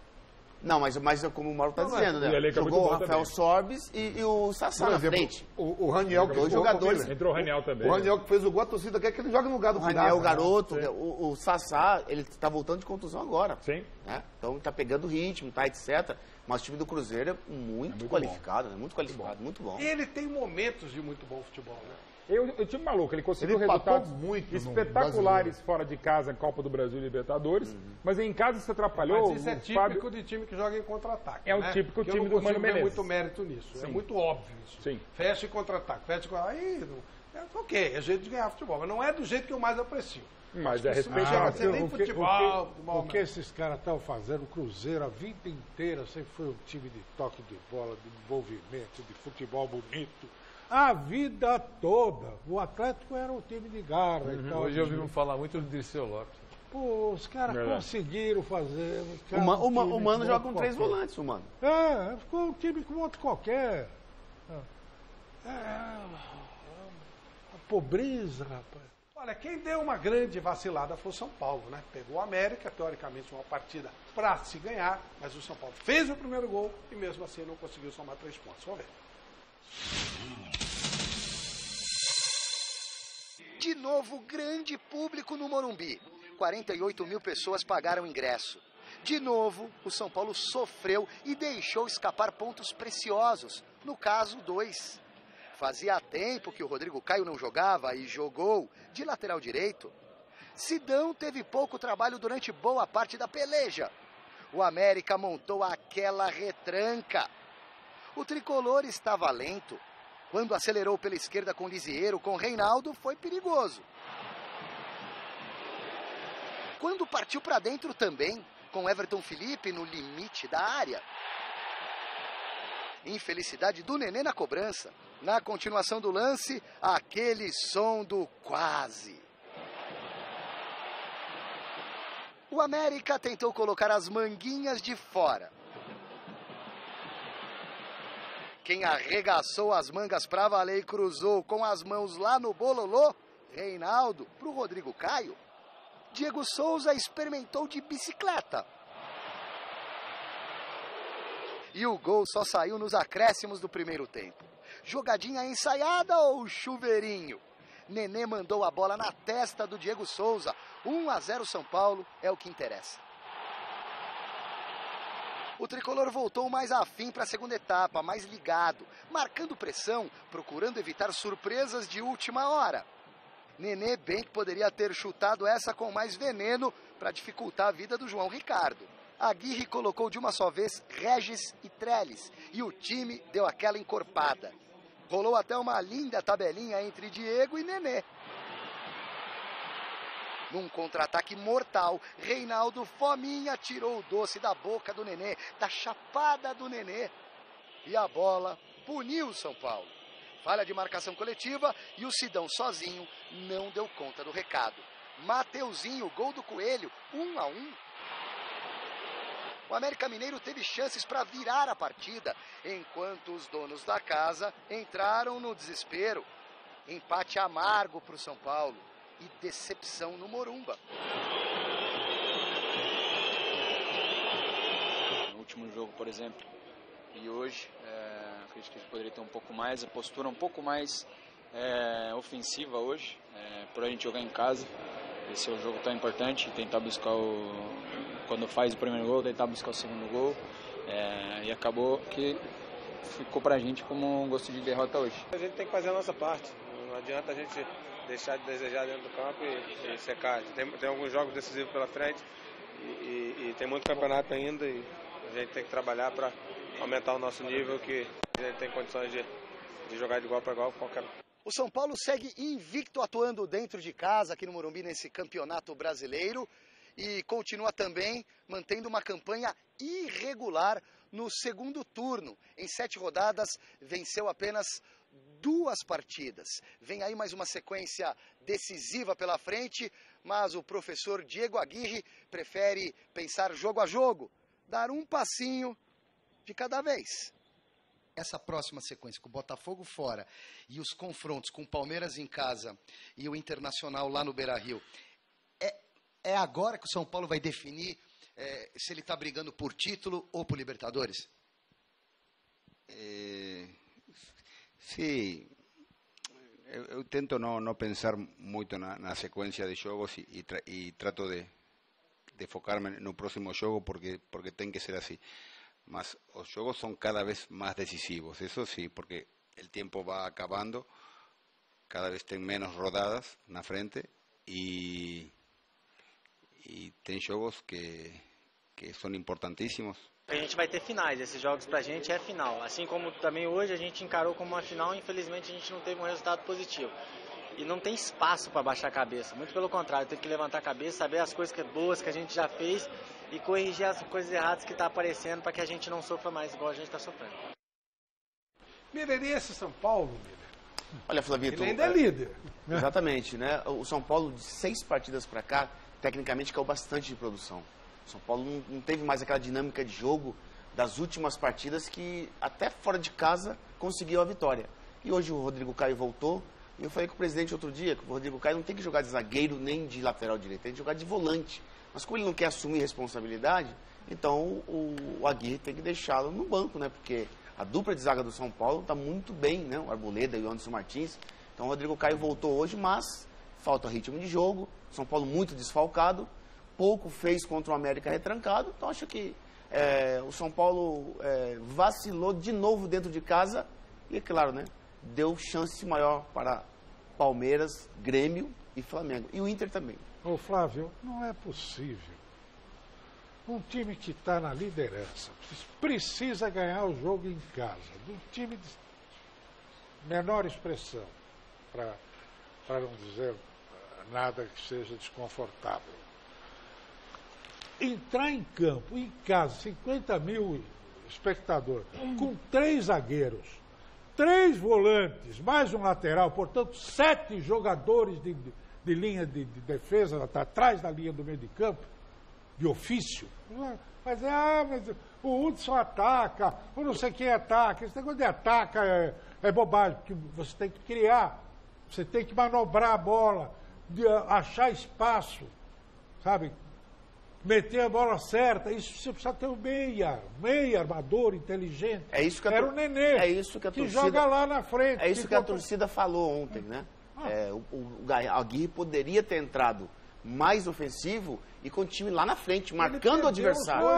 Não, mas como o Mauro está dizendo, né? Jogou o Rafael Sobis e o Sassá na frente. O Raniel, que dois jogadores. Entrou o Raniel também. O Raniel que fez o gol, a torcida quer que ele jogue no lugar do Raniel, o garoto. O Sassá, ele está voltando de contusão agora. Sim. Né? Então está pegando ritmo, tá, etc. Mas o time do Cruzeiro é muito qualificado, né? Muito qualificado, muito bom. Ele tem momentos de muito bom futebol, né? Eu tive maluco, ele conseguiu resultados espetaculares fora de casa em Copa do Brasil e Libertadores, mas em casa se atrapalhou. Mas isso é típico de time que joga em contra-ataque. É o típico time do Mano Menezes. Não muito mérito nisso, é muito óbvio isso. Sim. Fecha e contra-ataque, aí ok, é jeito de ganhar futebol, mas não é do jeito que eu mais aprecio. Mas é respeitado. O que esses caras estão fazendo, o Cruzeiro a vida inteira sempre foi um time de toque de bola, de envolvimento, de futebol bonito. A vida toda. O Atlético era um time de garra. Hoje eu ouvi falar muito do Dirceu Lopes. Pô, os caras conseguiram fazer. O Mano joga com 3 volantes, o Mano. Ficou um time com outro qualquer. A pobreza, rapaz. Olha, quem deu uma grande vacilada foi o São Paulo, né? Pegou o América, teoricamente uma partida para se ganhar, mas o São Paulo fez o primeiro gol e mesmo assim não conseguiu somar 3 pontos. Vamos ver. De novo, grande público no Morumbi. 48 mil pessoas pagaram ingresso. De novo, o São Paulo sofreu e deixou escapar pontos preciosos. No caso, 2. Fazia tempo que o Rodrigo Caio não jogava e jogou de lateral direito. Sidão teve pouco trabalho durante boa parte da peleja. O América montou aquela retranca. O tricolor estava lento. Quando acelerou pela esquerda com Lisieiro, com Reinaldo, foi perigoso. Quando partiu para dentro também, com Everton Felipe no limite da área. Infelicidade do Nenê na cobrança. Na continuação do lance, aquele som do quase. O América tentou colocar as manguinhas de fora. Quem arregaçou as mangas para valer e cruzou com as mãos lá no bololô, Reinaldo, para o Rodrigo Caio. Diego Souza experimentou de bicicleta. E o gol só saiu nos acréscimos do primeiro tempo. Jogadinha ensaiada ou chuveirinho? Nenê mandou a bola na testa do Diego Souza. 1-0 São Paulo é o que interessa. O tricolor voltou mais afim para a segunda etapa, mais ligado, marcando pressão, procurando evitar surpresas de última hora. Nenê bem que poderia ter chutado essa com mais veneno para dificultar a vida do João Ricardo. Aguirre colocou de uma só vez Regis e Trellis e o time deu aquela encorpada. Rolou até uma linda tabelinha entre Diego e Nenê. Num contra-ataque mortal, Reinaldo Fominha tirou o doce da boca do Nenê, da chapada do Nenê. E a bola puniu o São Paulo. Falha de marcação coletiva e o Sidão sozinho não deu conta do recado. Mateuzinho, gol do Coelho, 1-1. O América Mineiro teve chances para virar a partida, enquanto os donos da casa entraram no desespero. Empate amargo para o São Paulo e decepção no Morumba. No último jogo, por exemplo, e hoje, acredito que a gente poderia ter um pouco mais, a postura um pouco mais ofensiva hoje, para a gente jogar em casa. Esse é o jogo tão importante, tentar buscar quando faz o primeiro gol, tentar buscar o segundo gol, e acabou que ficou pra gente como um gosto de derrota hoje. A gente tem que fazer a nossa parte, não adianta a gente deixar de desejar dentro do campo e secar. Tem alguns jogos decisivos pela frente e tem muito campeonato ainda e a gente tem que trabalhar para aumentar o nosso nível, que a gente tem condições de de jogar de igual para igual com qualquer um. O São Paulo segue invicto atuando dentro de casa aqui no Morumbi nesse campeonato brasileiro e continua também mantendo uma campanha irregular no segundo turno. Em 7 rodadas venceu apenas 2 partidas. Vem aí mais uma sequência decisiva pela frente, mas o professor Diego Aguirre prefere pensar jogo a jogo, dar um passinho de cada vez. Essa próxima sequência, com o Botafogo fora e os confrontos com o Palmeiras em casa e o Internacional lá no Beira-Rio, é agora que o São Paulo vai definir se ele está brigando por título ou por Libertadores? Sim, eu tento não pensar muito na sequência de jogos e trato de focar-me no próximo jogo porque tem que ser assim. Mas os jogos são cada vez mais decisivos, eso sí, porque el tiempo va acabando, cada vez tem menos rodadas na frente e tem jogos que são importantíssimos. A gente vai ter finais, esses jogos pra gente é final. Assim como também hoje a gente encarou como uma final, infelizmente a gente não teve um resultado positivo. E não tem espaço para baixar a cabeça, muito pelo contrário, tem que levantar a cabeça, saber as coisas boas que a gente já fez e corrigir as coisas erradas que está aparecendo para que a gente não sofra mais igual a gente está sofrendo. Miller, e esse São Paulo, Miller? Olha, Flavito, ele ainda é líder. Exatamente, né? O São Paulo, de 6 partidas para cá, tecnicamente caiu bastante de produção. O São Paulo não teve mais aquela dinâmica de jogo das últimas partidas que, até fora de casa, conseguiu a vitória. E hoje o Rodrigo Caio voltou. E eu falei com o presidente outro dia que o Rodrigo Caio não tem que jogar de zagueiro nem de lateral direito, tem que jogar de volante. Mas como ele não quer assumir responsabilidade, então o Aguirre tem que deixá-lo no banco, né? Porque a dupla de zaga do São Paulo está muito bem, né? O Arboleda e o Anderson Martins. Então o Rodrigo Caio voltou hoje, mas falta ritmo de jogo. São Paulo muito desfalcado, pouco fez contra o América retrancado. Então acho que o São Paulo vacilou de novo dentro de casa e, é claro, né? Deu chance maior para Palmeiras, Grêmio e Flamengo. E o Inter também. Ô Flávio, não é possível. Um time que está na liderança precisa ganhar o jogo em casa. Um time de menor expressão, para não dizer nada que seja desconfortável. Entrar em campo, em casa, 50 mil espectadores, com 3 zagueiros, 3 volantes, mais um lateral, portanto, 7 jogadores de linha de defesa, atrás da linha do meio de campo, de ofício. Mas o Hudson ataca, o não sei quem ataca. Esse negócio de ataca é bobagem, porque você tem que criar, você tem que manobrar a bola, achar espaço, sabe? Meter a bola certa, isso você precisa ter um meia armador inteligente. É isso que era o Nenê, que joga lá na frente. É isso que a torcida falou ontem, né? O Aguirre poderia ter entrado mais ofensivo e com o time lá na frente, marcando o adversário.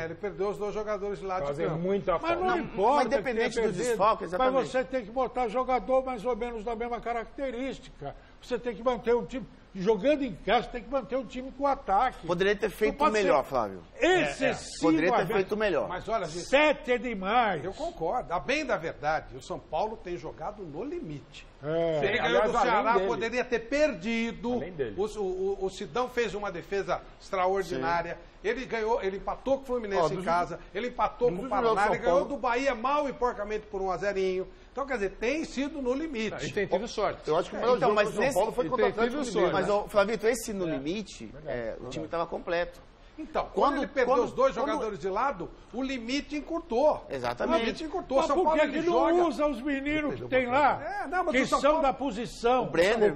Ele perdeu os 2 jogadores de lá de campo. Muita mas não importa. Mas independente do desfalque, exatamente. Mas você tem que botar jogador mais ou menos da mesma característica. Você tem que manter um time... Jogando em casa, tem que manter o time com ataque. Poderia ter feito melhor, Flávio. Excessivo. Poderia ter feito melhor. Mas olha, 7 é demais. Eu concordo. A bem da verdade, o São Paulo tem jogado no limite. Se ele ganhou do Ceará, poderia ter perdido. O Sidão fez uma defesa extraordinária. Sim. Ele ganhou, ele empatou com o Fluminense em casa, ele empatou com o Paraná, ele ganhou do Bahia mal e porcamente por 1-0. Então, quer dizer, tem sido no limite. E tem tido sorte. Eu acho que o melhor jogo do São Paulo foi contra o Atlético Mineiro. Mas, Flavito, esse no limite, o time estava completo. Então, quando ele perdeu os 2 jogadores de lado, o limite encurtou. Exatamente. O limite encurtou. Mas por que ele não usa os meninos que tem lá? Que são da posição. O Brenner,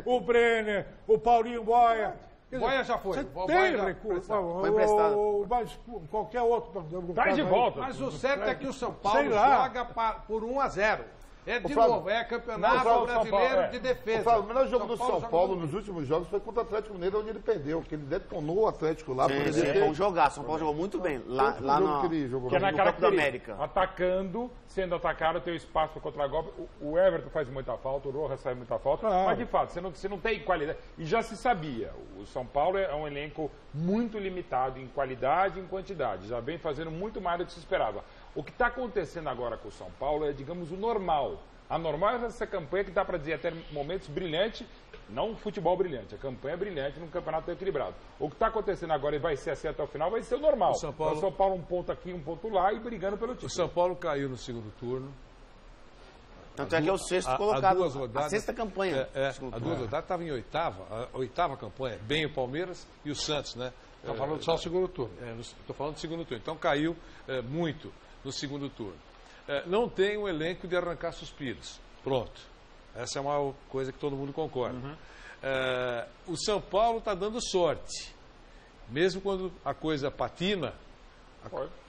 o Brenner, o Paulinho Boia. Boia já foi. Você tem recurso. Foi emprestado. Mas qualquer outro. Traz de volta. Mas o certo é que o São Paulo joga por 1-0. De novo, é campeonato brasileiro de defesa. O melhor jogo do São Paulo nos últimos jogos foi contra o Atlético Mineiro, onde ele perdeu, porque ele detonou o Atlético lá. Foi um jogar. São Paulo jogou muito bem. Lá no campo da América. Atacando, sendo atacado, tem o espaço para contra-golpe. O Everton faz muita falta, o Rojas faz muita falta. Mas, de fato, você não tem qualidade. E já se sabia, o São Paulo é um elenco muito limitado em qualidade e em quantidade. Já vem fazendo muito mais do que se esperava. O que está acontecendo agora com o São Paulo é, digamos, o normal. A normal é essa campanha que dá para dizer até momentos brilhante, não um futebol brilhante, a campanha é brilhante num campeonato equilibrado. O que está acontecendo agora e vai ser assim até o final vai ser o normal. O São Paulo um ponto aqui, um ponto lá e brigando pelo título. O São Paulo caiu no segundo turno. Tanto é que é o sexto colocado, rodadas, a sexta campanha. A duas rodadas estava em oitava campanha, bem o Palmeiras e o Santos, né? Está falando só do segundo turno. Estou falando do segundo turno. Então caiu muito no segundo turno. Não tem um elenco de arrancar suspiros. Pronto. Essa é uma coisa que todo mundo concorda. O São Paulo está dando sorte. Mesmo quando a coisa patina,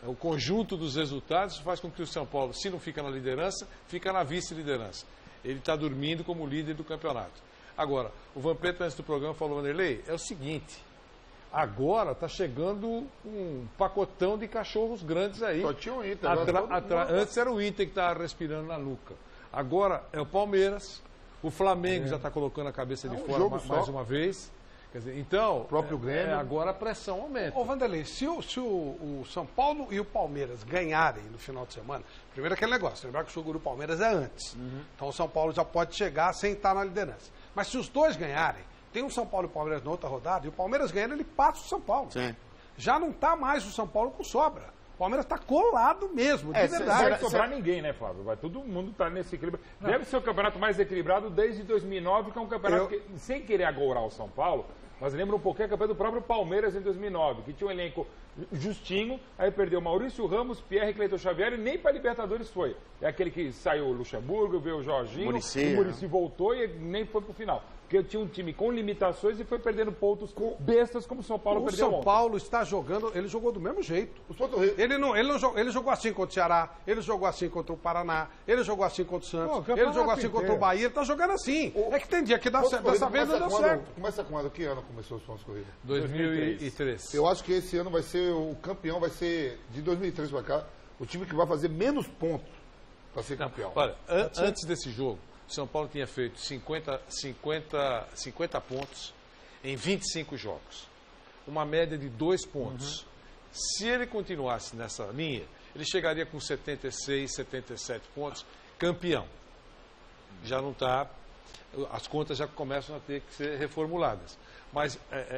o conjunto dos resultados faz com que o São Paulo, se não fica na liderança, fica na vice-liderança. Ele está dormindo como líder do campeonato. Agora, o Vampeta, antes do programa, falou, Vanderlei, é o seguinte, agora está chegando um pacotão de cachorros grandes aí. Só tinha o Inter. Antes era o Inter que estava respirando na nuca. Agora é o Palmeiras, o Flamengo já está colocando a cabeça de fora mais uma vez. Quer dizer, então, o próprio Grêmio. Agora a pressão aumenta. Ô, Vanderlei, se o São Paulo e o Palmeiras ganharem no final de semana, primeiro aquele negócio, lembrar que o jogo do Palmeiras é antes. Então o São Paulo já pode chegar sem estar na liderança. Mas se os dois ganharem, tem o São Paulo e o Palmeiras na outra rodada, e o Palmeiras ganhando, ele passa o São Paulo. Sim. Já não está mais o São Paulo com sobra. O Palmeiras está colado mesmo, de verdade. Não vai sobrar ninguém, né, Flávio? Vai todo mundo estar nesse equilíbrio. Deve ser o campeonato mais equilibrado desde 2009, que é um campeonato que, sem querer agourar o São Paulo, mas lembra um pouquinho a campanha do próprio Palmeiras em 2009, que tinha um elenco justinho, aí perdeu Maurício Ramos, Pierre e Cleiton Xavier e nem para Libertadores foi. É aquele que saiu o Luxemburgo, veio o Jorginho, o Muricy voltou e nem foi pro final. Porque tinha um time com limitações e foi perdendo pontos bestas como o São Paulo perdeu ontem. O São Paulo está jogando, ele jogou do mesmo jeito. Ele jogou assim contra o Ceará, ele jogou assim contra o Paraná, ele jogou assim contra o Santos, ele jogou assim contra o Bahia, ele está jogando assim. É que tem dia que dá certo, dessa vez não deu certo. Começa com ela, que ano começou os pontos corridos? 2003. Eu acho que esse ano vai ser, o campeão vai ser, de 2003 para cá, o time que vai fazer menos pontos para ser campeão. Olha, antes desse jogo, o São Paulo tinha feito 50 pontos em 25 jogos. Uma média de 2 pontos. Se ele continuasse nessa linha, ele chegaria com 76, 77 pontos, campeão. Já não está... As contas já começam a ter que ser reformuladas. Mas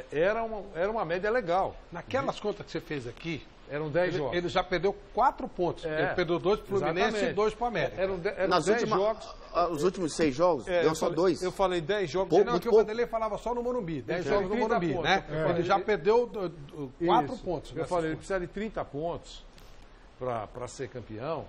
era uma média legal. Naquelas contas que você fez aqui, eram 10 jogos. Ele já perdeu 4 pontos. Ele perdeu 2 para o Fluminense e 2 para o América. Eram 10 jogos. Os últimos 6 jogos, deu só 2. Eu falei 10 jogos. O Vanderlei falava só no Morumbi. 10 jogos no Morumbi, pontos, né? Ele já perdeu 4 pontos. Eu falei, ele precisa de 30 pontos para ser campeão.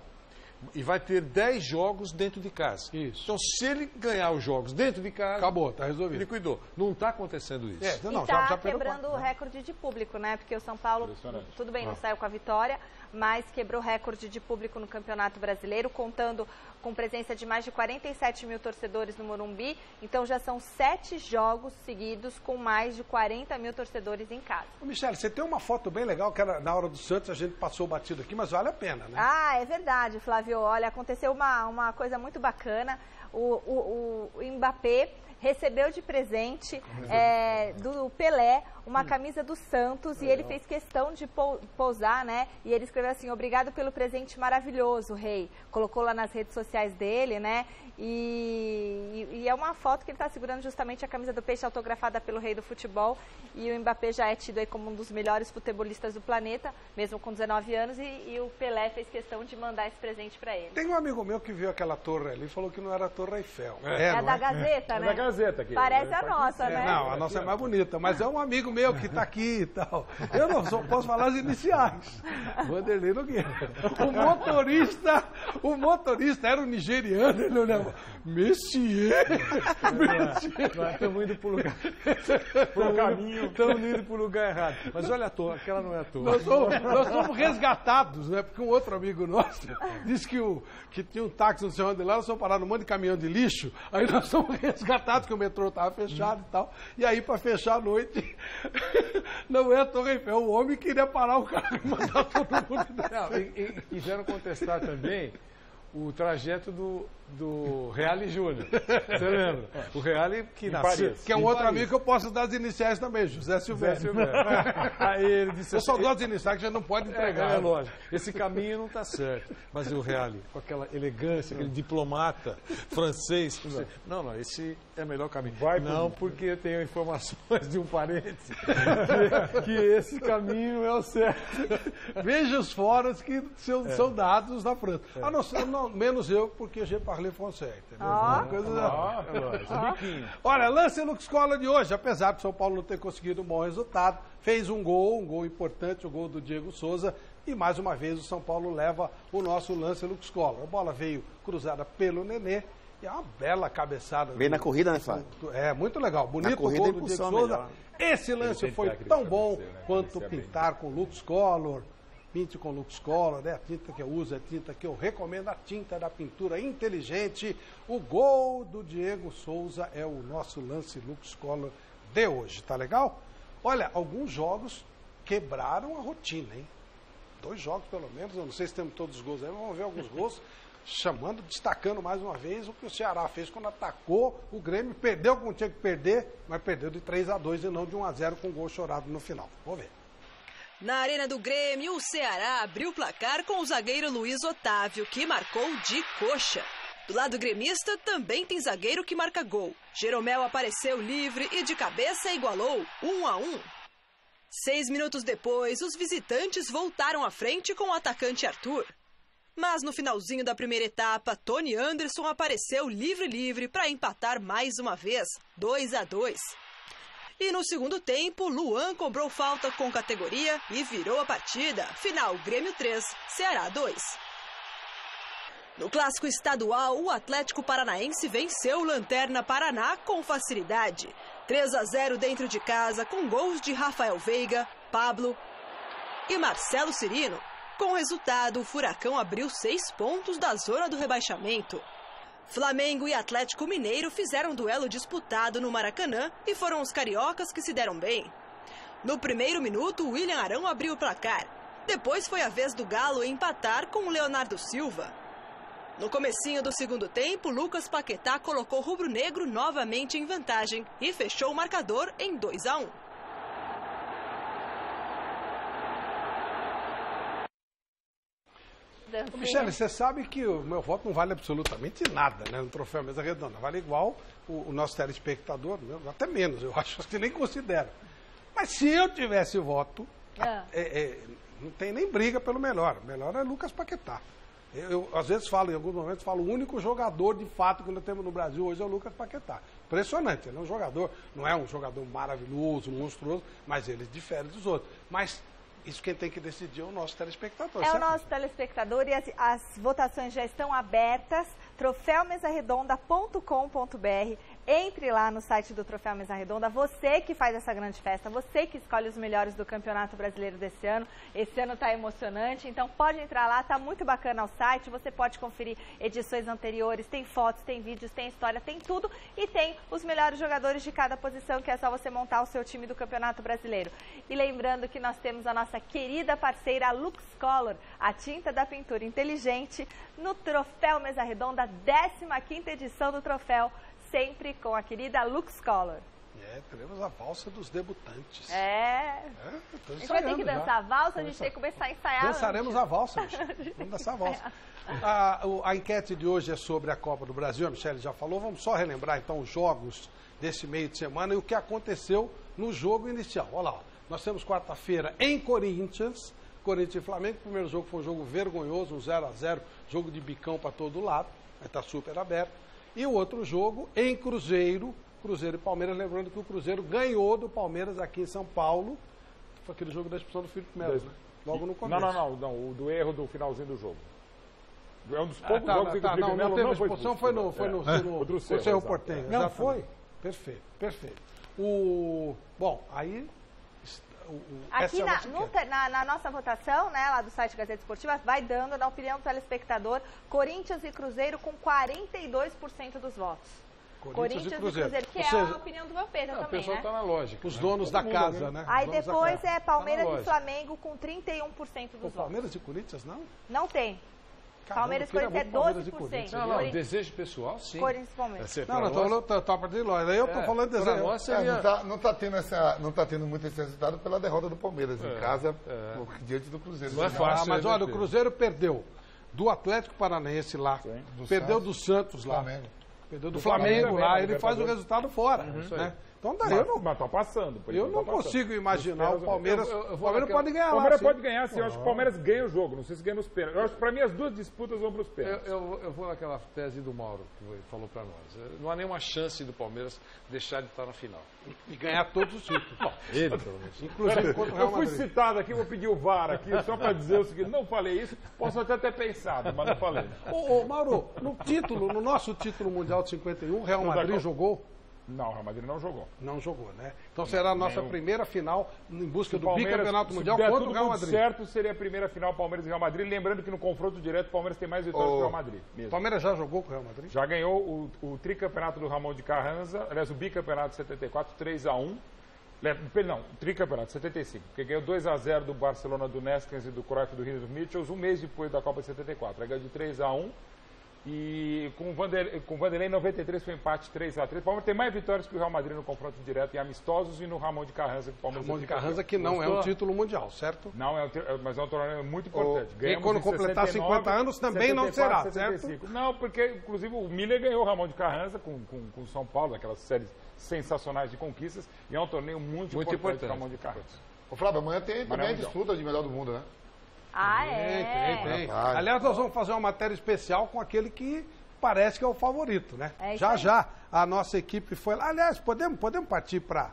E vai ter 10 jogos dentro de casa. Isso. Então, se ele ganhar os jogos dentro de casa... Acabou, está resolvido. Ele cuidou. Não está acontecendo isso. Está quebrando o recorde de público, né? Porque o São Paulo, tudo bem, não saiu com a vitória, mas quebrou o recorde de público no Campeonato Brasileiro, contando com presença de mais de 47 mil torcedores no Morumbi. Então, já são 7 jogos seguidos com mais de 40 mil torcedores em casa. Ô, Michele, você tem uma foto bem legal, que era na hora do Santos, a gente passou batido aqui, mas vale a pena, né? Ah, é verdade, Flávio. Olha, aconteceu uma coisa muito bacana. O Mbappé recebeu de presente do Pelé uma camisa do Santos e ele fez questão de pousar, né? E ele escreveu assim: obrigado pelo presente maravilhoso, rei. Colocou lá nas redes sociais dele, né? E é uma foto que ele está segurando justamente a camisa do Peixe autografada pelo rei do futebol. E o Mbappé já é tido aí como um dos melhores futebolistas do planeta, mesmo com 19 anos, e o Pelé fez questão de mandar esse presente para ele. Tem um amigo meu que viu aquela torre ali e falou que não era a Torre Eiffel. É a da Gazeta, né? É da Gazeta aqui. Parece a nossa, né? Não, a nossa é mais bonita, mas é um amigo meu que está aqui e tal. Eu não só posso falar as iniciais. Vanderlei Nogueira. O motorista era um nigeriano, ele olhava, Messier. Estamos indo para o lugar. Pro caminho. Estamos indo para o lugar errado. Mas olha a torre, aquela não é a torre. Nós somos resgatados, né? Porque um outro amigo nosso disse que tinha um táxi no seu onde lá, nós fomos parar num monte de caminhão de lixo, aí nós somos resgatados, que o metrô estava fechado e tal. E aí, para fechar a noite, não é a Torre Eiffel, o homem queria parar o carro e mandar todo mundo dela. E quiseram contestar também o trajeto do Reale Júnior. Você lembra? O Reale que nasceu. Que é um outro amigo que eu posso dar as iniciais também, José Silvério. Aí ele disse eu só dou as iniciais que a gente não pode entregar. É lógico. Esse caminho não está certo. Mas o Reale, com aquela elegância, aquele diplomata francês. Não, esse é o melhor caminho. Não, porque eu tenho informações de um parente que esse caminho é o certo. Veja os fóruns que são dados na França. Menos eu, porque je parle français, entendeu? Olha, lance Lux Scholar de hoje, apesar do São Paulo não ter conseguido um bom resultado, fez um gol importante, o gol do Diego Souza, e mais uma vez o São Paulo leva o nosso lance Lux Scholar. A bola veio cruzada pelo Nenê, e é uma bela cabeçada. Veio na corrida, né, Fábio? É, muito legal. Bonito o gol do Diego Souza. Esse lance foi tão bom quanto pintar com Lux Scholar. Pinte com Lux Scholar, é a tinta que eu uso, é a tinta que eu recomendo, a tinta da pintura inteligente. O gol do Diego Souza é o nosso lance Lux Scholar de hoje, tá legal? Olha, alguns jogos quebraram a rotina, hein? 2 jogos pelo menos, eu não sei se temos todos os gols aí, mas vamos ver alguns gols. Destacando mais uma vez o que o Ceará fez quando atacou o Grêmio, perdeu como tinha que perder, mas perdeu de 3-2 e não de 1-0 com gol chorado no final. Vamos ver. Na Arena do Grêmio, o Ceará abriu o placar com o zagueiro Luiz Otávio, que marcou de coxa. Do lado gremista, também tem zagueiro que marca gol. Jeromel apareceu livre e de cabeça igualou 1-1. 6 minutos depois, os visitantes voltaram à frente com o atacante Arthur. Mas no finalzinho da primeira etapa, Tony Anderson apareceu livre para empatar mais uma vez, 2-2. E no segundo tempo, Luan cobrou falta com categoria e virou a partida. Final, Grêmio 3, Ceará 2. No clássico estadual, o Atlético Paranaense venceu o Lanterna Paraná com facilidade. 3-0 dentro de casa, com gols de Rafael Veiga, Pablo e Marcelo Cirino. Com o resultado, o Furacão abriu 6 pontos da zona do rebaixamento. Flamengo e Atlético Mineiro fizeram um duelo disputado no Maracanã e foram os cariocas que se deram bem. No primeiro minuto, William Arão abriu o placar. Depois foi a vez do Galo empatar com o Leonardo Silva. No comecinho do segundo tempo, Lucas Paquetá colocou o rubro-negro novamente em vantagem e fechou o marcador em 2-1. Michele, você sabe que o meu voto não vale absolutamente nada, né, no Troféu Mesa Redonda. Vale igual o nosso telespectador, até menos, eu acho que nem considero. Mas se eu tivesse voto, não tem nem briga pelo melhor. O melhor é Lucas Paquetá. Eu às vezes falo, em alguns momentos, o único jogador de fato que nós temos no Brasil hoje é o Lucas Paquetá. Impressionante, ele é um jogador, não é um jogador maravilhoso, monstruoso, mas ele difere dos outros. Mas isso quem tem que decidir é o nosso telespectador. É certo? O nosso telespectador e as votações já estão abertas. troféumesaredonda.com.br. Entre lá no site do Troféu Mesa Redonda. Você que faz essa grande festa, você que escolhe os melhores do Campeonato Brasileiro desse ano. Esse ano está emocionante, então pode entrar lá, está muito bacana o site. Você pode conferir edições anteriores, tem fotos, tem vídeos, tem história, tem tudo. E tem os melhores jogadores de cada posição, que é só você montar o seu time do Campeonato Brasileiro. E lembrando que nós temos a nossa querida parceira Lux Scholar, a tinta da pintura inteligente, no Troféu Mesa Redonda, 15ª edição do troféu, sempre com a querida Lux Scholar. Teremos a valsa dos debutantes. A gente vai ter que dançar a valsa, a gente tem que começar a ensaiar. Dançaremos a valsa, Michele. Vamos dançar a valsa. A enquete de hoje é sobre a Copa do Brasil, a Michele já falou. Vamos só relembrar então os jogos desse meio de semana e o que aconteceu no jogo inicial. Olha lá, nós temos quarta-feira em Corinthians e Flamengo. O primeiro jogo foi um jogo vergonhoso, um 0-0, jogo de bicão para todo lado, vai estar super aberto. E o outro jogo em Cruzeiro e Palmeiras, lembrando que o Cruzeiro ganhou do Palmeiras aqui em São Paulo. Foi aquele jogo da expulsão do Felipe Melo, né? Logo no começo. Não, o do erro do finalzinho do jogo. É um dos poucos jogos que o Felipe Melo não teve expulsão, foi no Cerro Porteño. Não, foi? Perfeito. Bom, aí... Aqui na nossa votação, né, lá do site Gazeta Esportiva, vai dando, na opinião do telespectador, Corinthians e Cruzeiro com 42% dos votos. Corinthians e Cruzeiro, que é a opinião do Vampeta também, o pessoal né? Tá na lógica. Os donos da casa, né? Aí depois é Palmeiras e Flamengo com 31% dos votos. Palmeiras e Corinthians, não? Não tem. Palmeiras, Corinthians é 12%. Não, desejo pessoal, sim. Corinthians, Palmeiras. Não, eu tô a partir de nós. Aí eu tô falando de desejo. Não tá tendo muito esse resultado pela derrota do Palmeiras em casa, diante do Cruzeiro. Não é fácil. Mas olha, o Cruzeiro perdeu do Atlético Paranaense lá, perdeu do Santos lá, perdeu do Flamengo lá, ele faz o resultado fora, né? Então daí eu não... Mas tá passando. Eu não consigo imaginar o Palmeiras... O Palmeiras pode ganhar lá. O Palmeiras pode ganhar, sim. Eu acho que o Palmeiras ganha o jogo. Não sei se ganha nos pênaltis. Eu acho que pra mim as duas disputas vão pros pênaltis. Eu vou naquela tese do Mauro, que falou pra nós. Não há nenhuma chance do Palmeiras deixar de estar na final. E ganhar todos os títulos. Ele, pelo menos. Inclusive contra o Real Madrid. Eu fui citado aqui, vou pedir o VAR aqui, só pra dizer o seguinte. Não falei isso, posso até ter pensado, mas não falei. Ô Mauro, no nosso título mundial de 51, o Real Madrid jogou? Não, o Real Madrid não jogou. Não jogou, né? Então será a nossa primeira final em busca do bicampeonato mundial contra o Real Madrid. Certo, seria a primeira final Palmeiras e Real Madrid. Lembrando que no confronto direto o Palmeiras tem mais vitórias que o Real Madrid. O Palmeiras já jogou com o Real Madrid? Já ganhou o tricampeonato do Ramon de Carranza, aliás, o bicampeonato de 74, 3-1. Não, o tricampeonato, 75. Porque ganhou 2-0 do Barcelona, do Neskens e do Cruyff do Rio dos Mitchells, um mês depois da Copa de 74. Aí ganhou de 3-1. E com o Vanderlei em 93 foi empate 3-3. O Palmeiras tem mais vitórias que o Real Madrid no confronto direto em amistosos e no Ramon de Carranza. Ramon de Carranza que não é um título mundial, certo? Não, mas é um torneio muito importante. E quando completar 50 anos também 74, não será, 75. Certo? Não, porque inclusive o Miller ganhou o Ramon de Carranza com o São Paulo, aquelas séries sensacionais de conquistas. E é um torneio muito importante o Ramon de Carranza. Ô Flávio, amanhã tem também a disputa de melhor do mundo, né? Tem. Aliás, nós vamos fazer uma matéria especial com aquele que parece que é o favorito, né? Já a nossa equipe foi lá. Aliás, podemos partir para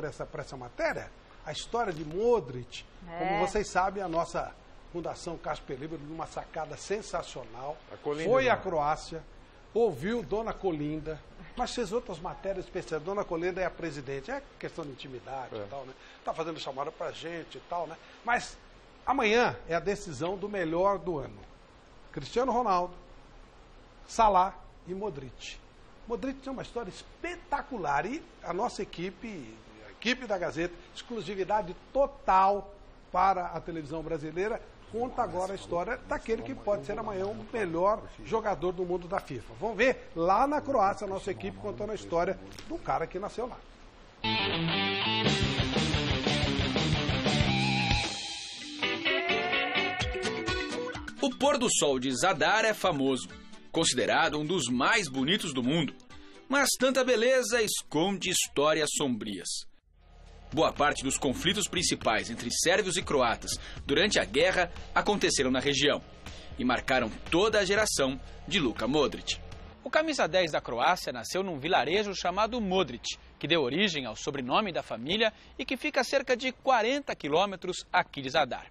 essa matéria? A história de Modric. Como vocês sabem, a nossa Fundação Casper Libero, numa sacada sensacional, foi à Croácia, ouviu Dona Colinda, mas fez outras matérias especiais. Dona Colinda é a presidente, é questão de intimidade e tal, né? Tá fazendo chamada pra gente e tal, né? Mas amanhã é a decisão do melhor do ano. Cristiano Ronaldo, Salah e Modric. Modric tem uma história espetacular e a nossa equipe, a equipe da Gazeta, exclusividade total para a televisão brasileira, conta agora a história daquele que pode ser amanhã o melhor jogador do mundo da FIFA. Vamos ver lá na Croácia a nossa equipe contando a história do cara que nasceu lá. O pôr do sol de Zadar é famoso, considerado um dos mais bonitos do mundo. Mas tanta beleza esconde histórias sombrias. Boa parte dos conflitos principais entre sérvios e croatas durante a guerra aconteceram na região e marcaram toda a geração de Luka Modric. O camisa 10 da Croácia nasceu num vilarejo chamado Modric, que deu origem ao sobrenome da família e que fica a cerca de 40 quilômetros aqui de Zadar.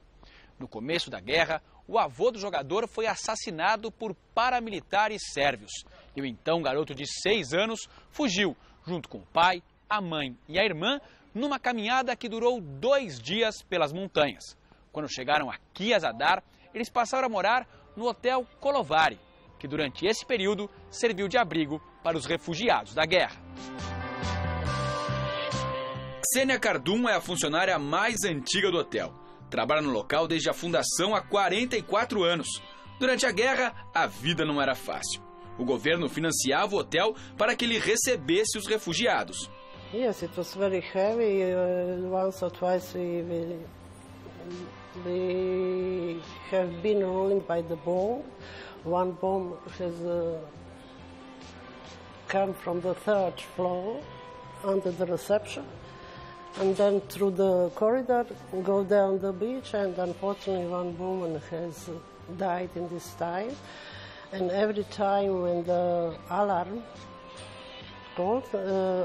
No começo da guerra, o avô do jogador foi assassinado por paramilitares sérvios e o então garoto de 6 anos fugiu, junto com o pai, a mãe e a irmã, numa caminhada que durou 2 dias pelas montanhas. Quando chegaram aqui a Zadar, eles passaram a morar no Hotel Kolovari, que durante esse período serviu de abrigo para os refugiados da guerra. Ksenia Kardum é a funcionária mais antiga do hotel. Trabalha no local desde a fundação há 44 anos. Durante a guerra, a vida não era fácil. O governo financiava o hotel para que ele recebesse os refugiados. Yes, it was very heavy. Once or twice we have been rolling by the bomb. One bomb has come from the 3rd floor under the reception. And then through the corridor, go down the beach, and unfortunately one woman has died in this time. And every time when the alarm goes,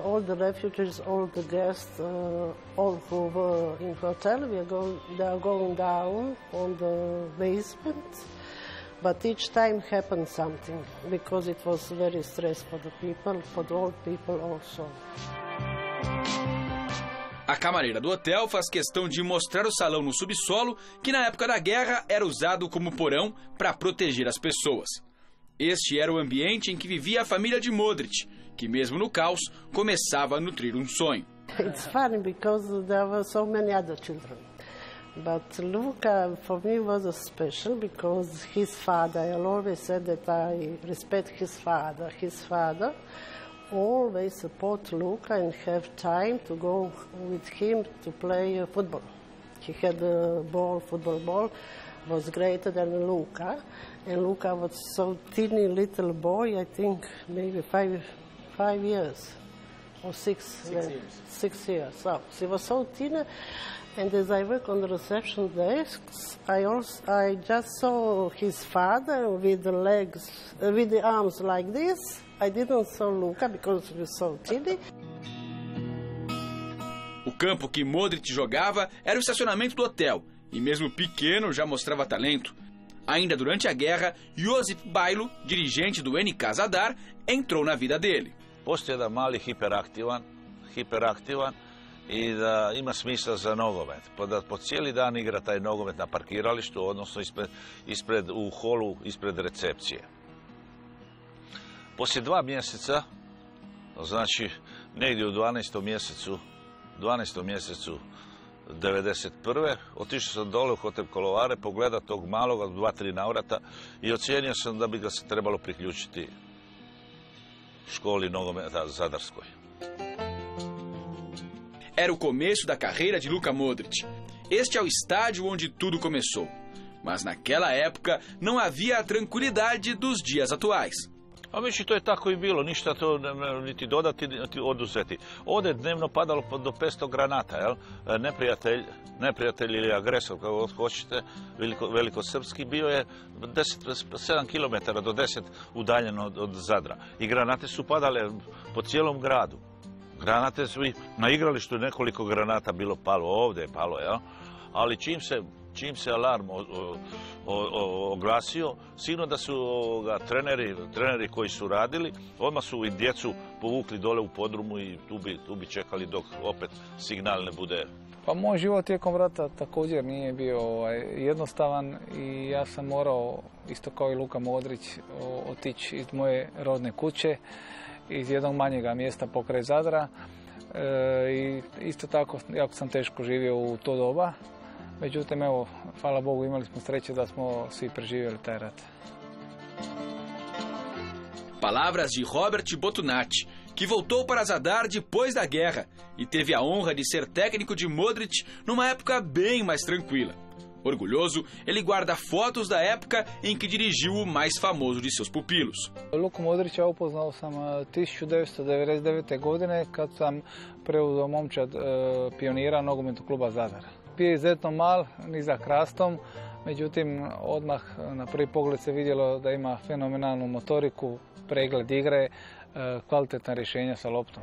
all the refugees, all the guests, all who were in the hotel, they are going down on the basement. But each time happened something, because it was very stressful for the people, for the old people also. A camareira do hotel faz questão de mostrar o salão no subsolo, que na época da guerra era usado como porão para proteger as pessoas. Este era o ambiente em que vivia a família de Modric, que mesmo no caos começava a nutrir um sonho. It's funny because there were so many other children. But Luka, for me, was special because his father, I always said that I respect his father. His father always support Luka and have time to go with him to play football. He had a football ball, was greater than Luka. And Luka was so teeny little boy, I think maybe five years or 6 years. 6 years. So he was so teeny. And as I work on the reception desks, I just saw his father with the legs, with the arms like this. I didn't saw Luka because he was so teeny. O campo que Modric jogava era o estacionamento do hotel, e mesmo pequeno já mostrava talento. Ainda durante a guerra, Josip Bajlo, dirigente do NK Zadar, entrou na vida dele. Postoji jedan mali hiperaktivan i da ima smisla za nogomet. Da po cijeli dan igra taj nogomet na parkiralištu, odnosno u holu ispred recepcije. Poslije 2 mjeseca, znači negdje u 12. mjesecu 1991. otišao sam dole u hotel Kolovare pogledat tog maloga 2-3 navrata i ocijenio sam da bi ga se trebalo priključiti školi nogometa Zadarskoj. Era o começo da carreira de Luka Modric. Este é o estádio onde tudo começou. Mas naquela época não havia a tranquilidade dos dias atuais. A mislim, to je tako i bilo, ništa to niti dodati, niti oduzeti. Ovdje je dnevno padalo do 500 granata, jel? Neprijatelj ili agresor, kako hoćete, velikosrpski, bio je 7 km do 10 udaljeno od Zadra. I granate su padale po cijelom gradu. Granate su i na igralištu nekoliko granata bilo palo, ovdje je palo, jel? Ali čim se alarm oglasio, sigurno da su treneri koji su radili, odmah su i djecu povukli dole u podrumu i tu bi čekali dok opet signal ne bude. Pa moj život tijekom rata također nije bio jednostavan i ja sam morao, isto kao i Luka Modrić, otići iz moje rodne kuće, iz jednog manjega mjesta pokraj Zadra. I isto tako, jako sam teško živio u to doba. Međutim, evo, hvala Bogu, imali smo sreće da smo svi preživjeli taj rat. Palavras de Robert Botunati, que voltou para Zadar depois da guerra e teve a honra de ser técnico de Modric numa época bem mais tranquila. Orgulhoso, ele guarda fotos da época em que dirigiu o mais famoso de seus pupilos. Luku Modrića upoznao sam 1999. godine kad sam preuzeo momčad pionira nogometnog kluba Zadar. Bio je izuzetno mal, nizak rastom, međutim odmah na prvi pogled se vidjelo da ima fenomenalnu motoriku, pregled igre, kvalitetna rješenja sa loptom.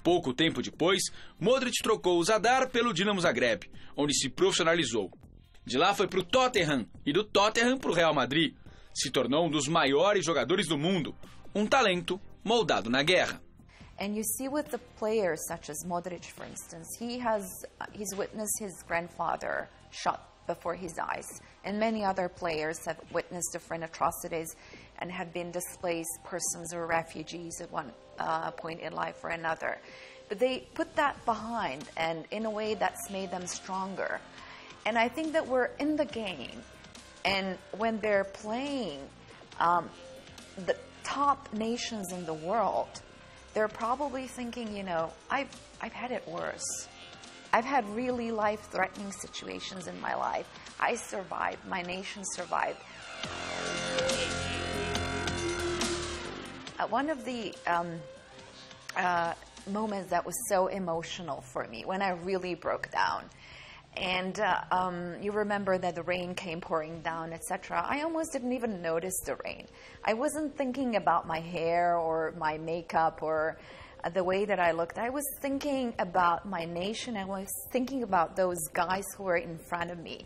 Pouco tempo depois, Modric trocou o Zadar pelo Dinamo Zagreb, onde se profissionalizou. De lá foi para o Tottenham e do Tottenham para o Real Madrid. Se tornou um dos maiores jogadores do mundo, talento moldado na guerra. And you see with the players such as Modric, for instance, he's witnessed his grandfather shot before his eyes. And many other players have witnessed different atrocities and have been displaced persons or refugees at one point in life or another. But they put that behind, and in a way that's made them stronger. And I think that we're in the game, and when they're playing the top nations in the world, they're probably thinking, you know, I've had it worse. I've had really life-threatening situations in my life. I survived. My nation survived. One of the moments that was so emotional for me, when I really broke down, and you remember that the rain came pouring down, etc. I almost didn't even notice the rain. I wasn't thinking about my hair or my makeup or the way that I looked. I was thinking about my nation. I was thinking about those guys who were in front of me.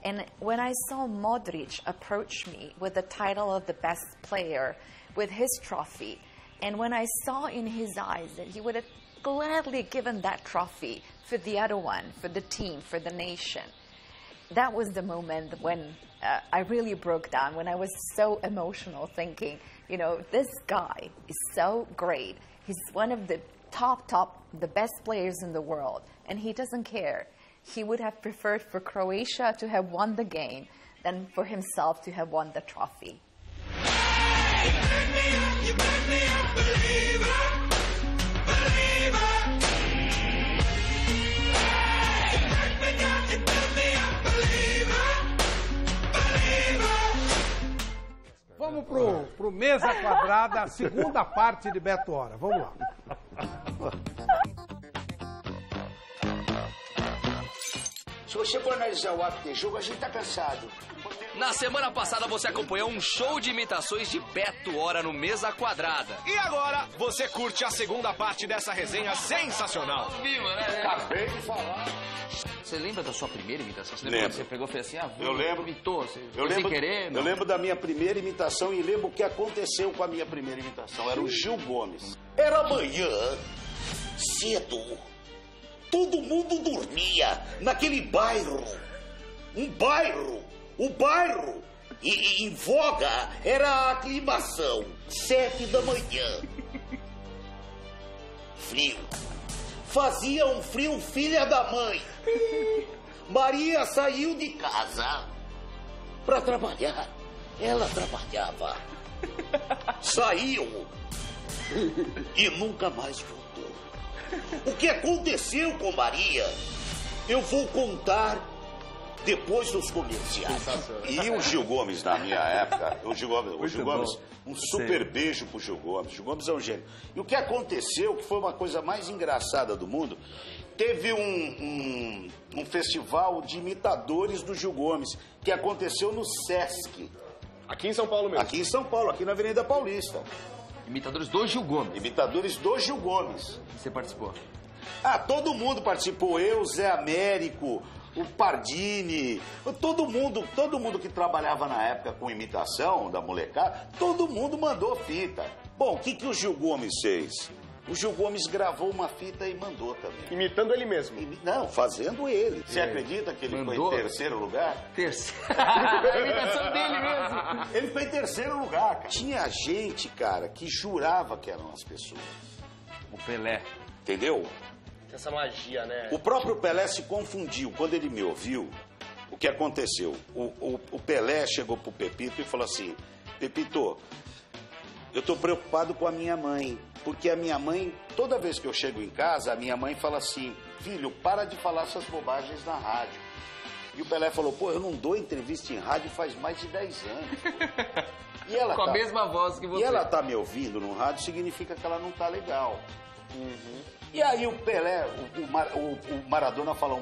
And when I saw Modric approach me with the title of the best player, with his trophy, and when I saw in his eyes that he would have gladly given that trophy for the other one, for the team, for the nation, that was the moment when I really broke down, when I was so emotional, thinking, you know, this guy is so great. He's one of the top, the best players in the world, and he doesn't care. he would have preferred for Croatia to have won the game than for himself to have won the trophy. Vamos pro Mesa Quadrada, a segunda parte de Beto Hora. Vamos lá. Se você for analisar o ato de jogo, a gente tá cansado. Na semana passada você acompanhou um show de imitações de Beto Hora no Mesa Quadrada. E agora você curte a segunda parte dessa resenha sensacional. Viva, né? Acabei de falar. Você lembra da sua primeira imitação? Você lembro. Quando você pegou e fez assim, eu lembro. Imitou, você eu lembro, sem querer? Eu lembro da minha primeira imitação e lembro o que aconteceu com a minha primeira imitação. Era o Gil Gomes. Era amanhã, cedo. Todo mundo dormia naquele bairro. O bairro em voga era a aclimação. 7 da manhã. Frio. Fazia um frio, filha da mãe. Maria saiu de casa para trabalhar. Ela trabalhava. Saiu e nunca mais voltou. O que aconteceu com Maria, eu vou contar depois dos comerciais. E o Gil Gomes, na minha época, o Gil Gomes, um super beijo pro Gil Gomes. O Gil Gomes é um gênio. E o que aconteceu, que foi uma coisa mais engraçada do mundo, teve um festival de imitadores do Gil Gomes, que aconteceu no Sesc. Aqui em São Paulo mesmo? Aqui em São Paulo, aqui na Avenida Paulista. Imitadores do Gil Gomes? Imitadores do Gil Gomes. Você participou? Ah, todo mundo participou. Eu, Zé Américo, o Pardini, todo mundo que trabalhava na época com imitação da molecada, todo mundo mandou fita. Bom, o que o Gil Gomes fez? O Gil Gomes gravou uma fita e mandou também. Imitando ele mesmo? Não, fazendo ele. Você acredita que ele mandou? foi em terceiro lugar? A imitação dele mesmo. Ele foi em terceiro lugar, cara. Tinha gente, cara, que jurava que eram as pessoas. O Pelé. Entendeu? Essa magia, né? O próprio Pelé se confundiu. Quando ele me ouviu, o que aconteceu? O Pelé chegou pro Pepito e falou assim: Pepito, eu tô preocupado com a minha mãe. Porque a minha mãe, toda vez que eu chego em casa, a minha mãe fala assim: filho, para de falar essas bobagens na rádio. E o Pelé falou: pô, eu não dou entrevista em rádio faz mais de 10 anos. E ela com a mesma voz que você. E ela tá me ouvindo no rádio, significa que ela não tá legal. Uhum. E aí o Pelé, o Maradona falou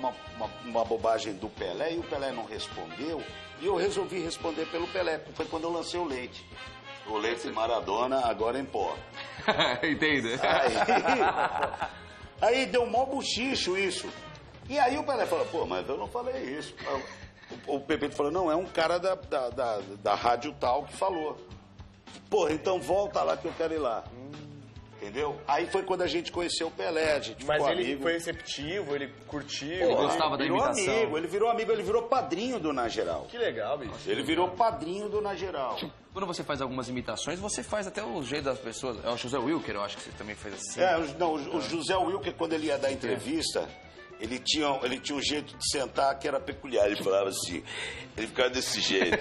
uma bobagem do Pelé e o Pelé não respondeu. E eu resolvi responder pelo Pelé. Foi quando eu lancei o leite. O leite Maradona, agora em pó. Entende? Aí deu um mó buchicho isso. E aí o Pelé falou: pô, mas eu não falei isso. O Pepito falou: não, é um cara da rádio tal que falou. Pô, então volta lá que eu quero ir lá. Entendeu? Aí foi quando a gente conheceu o Pelé, a gente mas ficou ele amigo. foi receptivo, ele curtiu. Ele gostava da imitação. Ele virou amigo, ele virou padrinho do Na Geral. Que legal, bicho. Ele virou padrinho do Na Geral. Quando você faz algumas imitações, você faz até o jeito das pessoas. É o José Wilker, eu acho que você também fez assim. O José Wilker, quando ele ia dar entrevista, ele tinha um jeito de sentar que era peculiar. Ele falava assim, ele ficava desse jeito.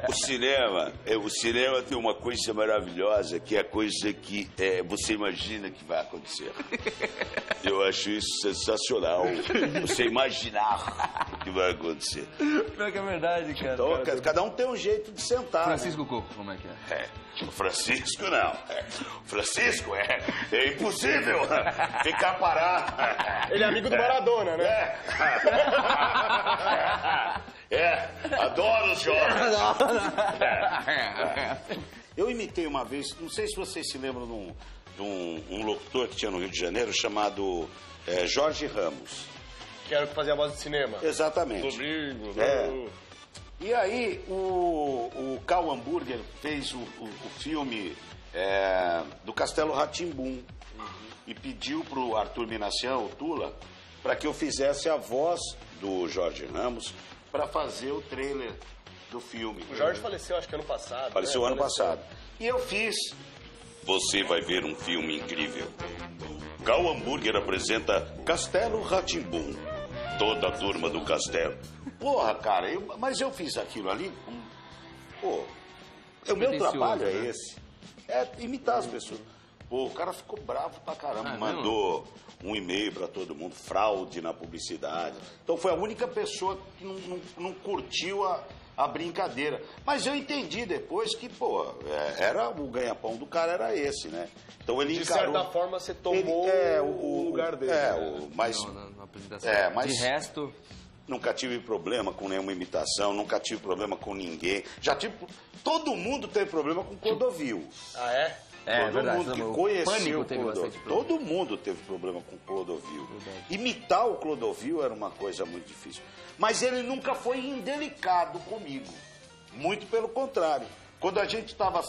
O cinema tem uma coisa maravilhosa, que é a coisa que você imagina que vai acontecer. Eu acho isso sensacional. Você imaginar o que vai acontecer. Pior que é verdade, cara. Então, cada um tem um jeito de sentar. Francisco Coco, como é que é? O Francisco não. O Francisco é impossível ficar parado. Ele é amigo do Maradona, né? Adoro os jovens. Eu imitei uma vez, não sei se vocês se lembram de um locutor que tinha no Rio de Janeiro chamado Jorge Ramos. Que era o que fazia a voz de cinema. Exatamente. Domingo, E aí o Cal Hamburger fez o filme do Castelo Rá-Tim-Bum e pediu pro Arthur Minassian, o Tula, para que eu fizesse a voz do Jorge Ramos para fazer o trailer do filme. O Jorge faleceu, acho que ano passado. Faleceu ano passado. E eu fiz. Você vai ver um filme incrível. Cal Hamburger apresenta Castelo Rá-Tim-Bum. toda a turma do Castelo. Porra, cara, mas eu fiz aquilo ali. Pô, o meu trabalho é esse. É imitar as pessoas. Pô, o cara ficou bravo pra caramba. Mandou um e-mail pra todo mundo, fraude na publicidade. Então foi a única pessoa que não curtiu a brincadeira. Mas eu entendi depois que, pô, era o ganha-pão do cara era esse, né? Então ele encarou... De certa forma, você tomou o lugar dele. Mas... Na apresentação. Mas... De resto... Nunca tive problema com nenhuma imitação, nunca tive problema com ninguém. Já tive... Todo mundo teve problema com Clodovil. Ah, é? Todo mundo que conheceu o Clodovil. Todo mundo teve problema com o Clodovil. Imitar o Clodovil era uma coisa muito difícil. Mas ele nunca foi indelicado comigo. Muito pelo contrário. Quando a gente estava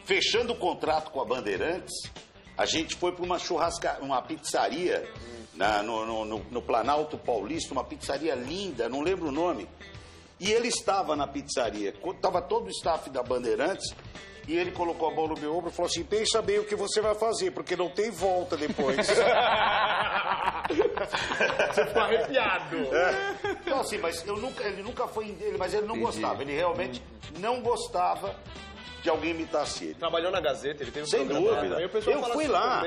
fechando o contrato com a Bandeirantes, a gente foi para uma pizzaria no Planalto Paulista, uma pizzaria linda, não lembro o nome. E ele estava na pizzaria, estava todo o staff da Bandeirantes, e ele colocou a mão no meu ombro e falou assim: pensa bem o que você vai fazer, porque não tem volta depois. Você ficou arrepiado. Então assim, mas ele nunca foi dele, mas ele não gostava, ele realmente não gostava de alguém imitasse ele. Trabalhou na Gazeta, ele teve um Sem dúvida. Eu fui lá,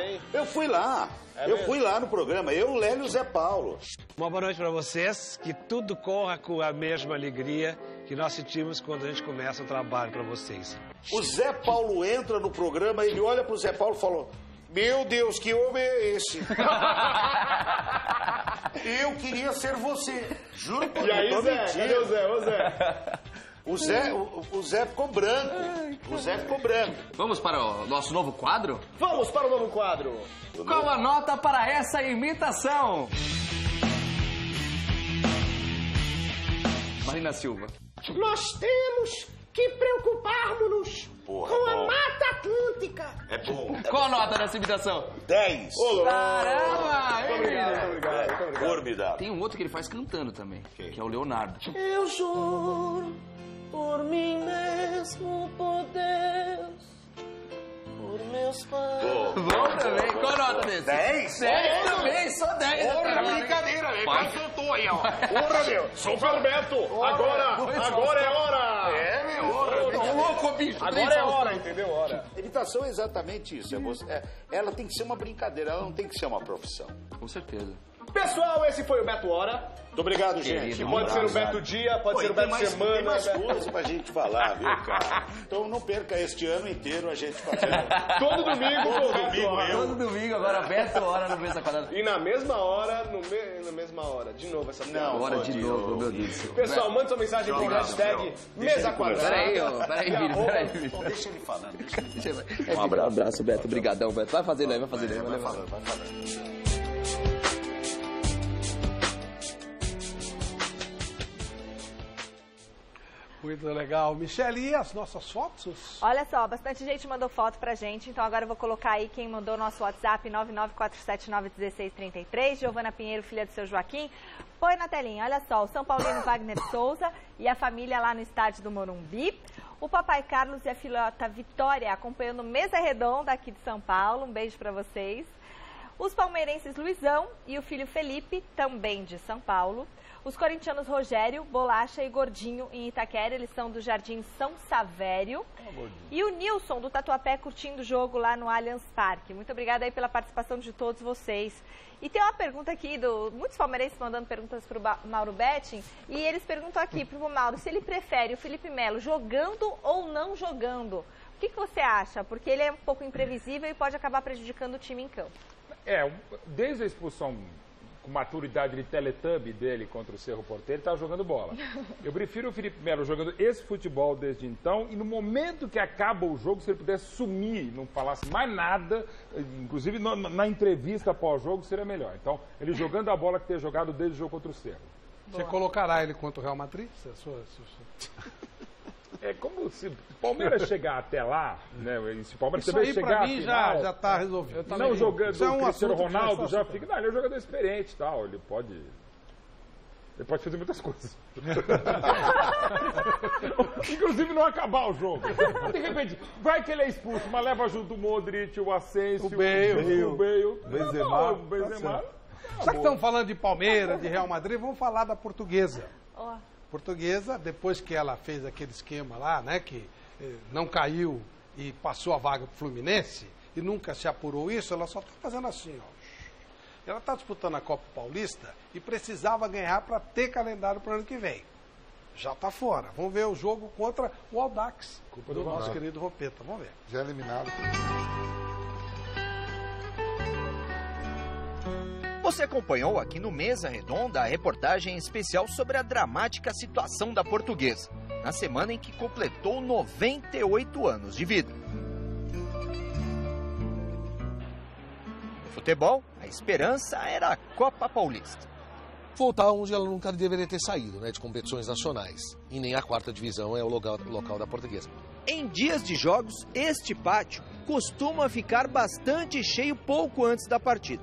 eu fui lá no programa, eu, Lélio e o Zé Paulo. Uma boa noite para vocês, que tudo corra com a mesma alegria que nós sentimos quando a gente começa o trabalho para vocês. O Zé Paulo entra no programa, ele olha pro Zé Paulo e falou: meu Deus, que homem é esse? Eu queria ser você. Juro por Deus. E aí, Zé? Cadê o Zé? Ô, Zé? O Zé ficou branco. O Zé ficou branco. Vamos para o nosso novo quadro? Vamos para o novo quadro. Qual a nota para essa imitação? Marina Silva. Nós temos que preocupar-nos com a Mata Atlântica. É bom. Qual a nota dessa imitação? 10. Caramba! Muito obrigado. Formidável. Tem um outro que ele faz cantando também, que é o Leonardo. Eu juro por mim mesmo, por Deus, por meus pais. Bom também. Qual a nota desse? 10? 10 também, só 10. Porra, brincadeira, velho. Quase acertou aí, ó. Porra, meu. Sou Beto. Agora é hora. É, meu. Tô louco, bicho. Agora é hora, entendeu? Hora. Imitação é exatamente isso. Ela tem que ser uma brincadeira, ela não tem que ser uma profissão. Com certeza. Pessoal, esse foi o Beto Hora. Muito obrigado, gente. Pode ser o Beto Dia, pode ser o Beto Semana. Tem mais coisas pra gente falar, viu, cara? Então não perca este ano inteiro a gente fazendo. Todo domingo, Todo domingo, agora Beto Hora no Mesa Quadrada. E na mesma hora, na mesma hora. De novo essa piada. Hora de novo, meu Deus do céu. Pessoal, manda sua mensagem com o hashtag Mesa Quadrada. Peraí, Vini. Deixa ele falando. Um abraço, Beto. Obrigadão, Beto. Vai fazendo aí, vai fazendo. Vai falando. Muito legal. Michele, e as nossas fotos? Olha só, bastante gente mandou foto pra gente, então agora eu vou colocar aí quem mandou nosso WhatsApp, 994791633, Giovana Pinheiro, filha do seu Joaquim. Põe na telinha, olha só, o São Paulino Wagner Souza e a família lá no estádio do Morumbi. O papai Carlos e a filhota Vitória acompanhando Mesa Redonda aqui de São Paulo. Um beijo pra vocês. Os palmeirenses Luizão e o filho Felipe, também de São Paulo. Os corintianos Rogério, Bolacha e Gordinho em Itaquera, eles são do Jardim São Savério. E o Nilson do Tatuapé curtindo o jogo lá no Allianz Parque. Muito obrigada aí pela participação de todos vocês. E tem uma pergunta aqui, muitos palmeirenses mandando perguntas para o Mauro Betting, e eles perguntam aqui para o Mauro se ele prefere o Felipe Melo jogando ou não jogando. O que você acha? Porque ele é um pouco imprevisível e pode acabar prejudicando o time em campo. Desde a expulsão com maturidade de Teletubby dele contra o Cerro Porteiro, ele estava jogando bola. Eu prefiro o Felipe Melo jogando esse futebol desde então, e no momento que acaba o jogo, se ele pudesse sumir, não falasse mais nada, inclusive na entrevista pós-jogo, seria melhor. Então, ele jogando a bola que ter jogado desde o jogo contra o Cerro. Você colocará ele contra o Real Madrid? É como se o Palmeiras chegar até lá, né? Se o Palmeiras isso também aí chegar pra mim final, já está resolvido. Não jogando o Cristiano Ronaldo, já fica. fica. Não, ele é um jogador experiente e tal. Ele pode fazer muitas coisas. Inclusive não acabar o jogo. De repente, vai que ele é expulso, mas leva junto o Modric, o Asensio, o Bale, o Benzema. Já que estamos falando de Palmeiras, de Real Madrid, vamos falar da Portuguesa. Portuguesa, depois que ela fez aquele esquema lá, né, que não caiu e passou a vaga para o Fluminense, e nunca se apurou isso, ela só está fazendo assim, ó. Ela está disputando a Copa Paulista e precisava ganhar para ter calendário para o ano que vem. Já está fora. Vamos ver o jogo contra o Audax, do nosso querido Ropeta. Vamos ver. Já eliminado. Você acompanhou aqui no Mesa Redonda a reportagem especial sobre a dramática situação da Portuguesa, na semana em que completou 98 anos de vida. No futebol, a esperança era a Copa Paulista. Voltar onde ela nunca deveria ter saído, né, de competições nacionais. E nem a 4ª divisão é o local da Portuguesa. Em dias de jogos, este pátio costuma ficar bastante cheio pouco antes da partida.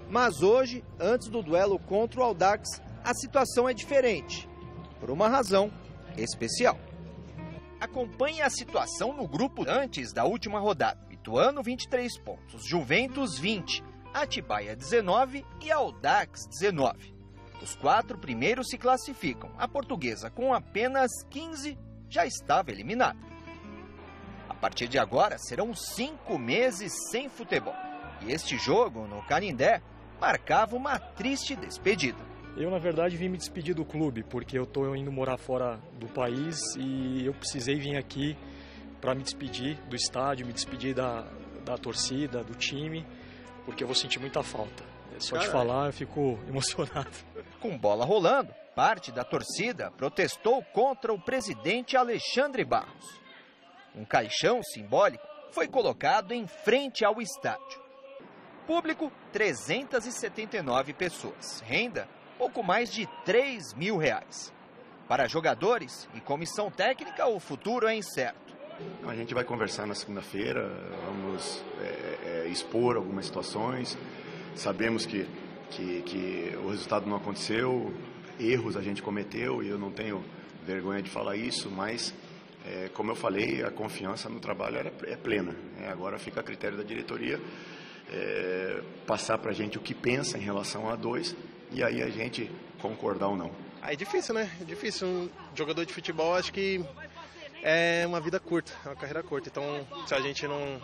Mas hoje, antes do duelo contra o Audax, a situação é diferente, por uma razão especial. Acompanhe a situação no grupo antes da última rodada. Ituano 23 pontos, Juventus 20, Atibaia 19 e Audax 19. Os 4 primeiros se classificam. A Portuguesa, com apenas 15, já estava eliminada. A partir de agora, serão 5 meses sem futebol. E este jogo, no Canindé, marcava uma triste despedida. Eu, na verdade, vim me despedir do clube, porque eu estou indo morar fora do país e eu precisei vir aqui para me despedir do estádio, me despedir da torcida, do time, porque eu vou sentir muita falta. Só de falar eu fico emocionado. Com bola rolando, parte da torcida protestou contra o presidente Alexandre Barros. Um caixão simbólico foi colocado em frente ao estádio. Público, 379 pessoas. Renda, pouco mais de R$3.000. Para jogadores e comissão técnica, o futuro é incerto. A gente vai conversar na segunda-feira, vamos expor algumas situações. Sabemos que o resultado não aconteceu, erros a gente cometeu e eu não tenho vergonha de falar isso, mas, como eu falei, a confiança no trabalho é plena. Agora fica a critério da diretoria passar para a gente o que pensa em relação a 2 e aí a gente concordar ou não. É difícil, né? É difícil. Um jogador de futebol, acho que é uma vida curta, é uma carreira curta. Então, se a gente não...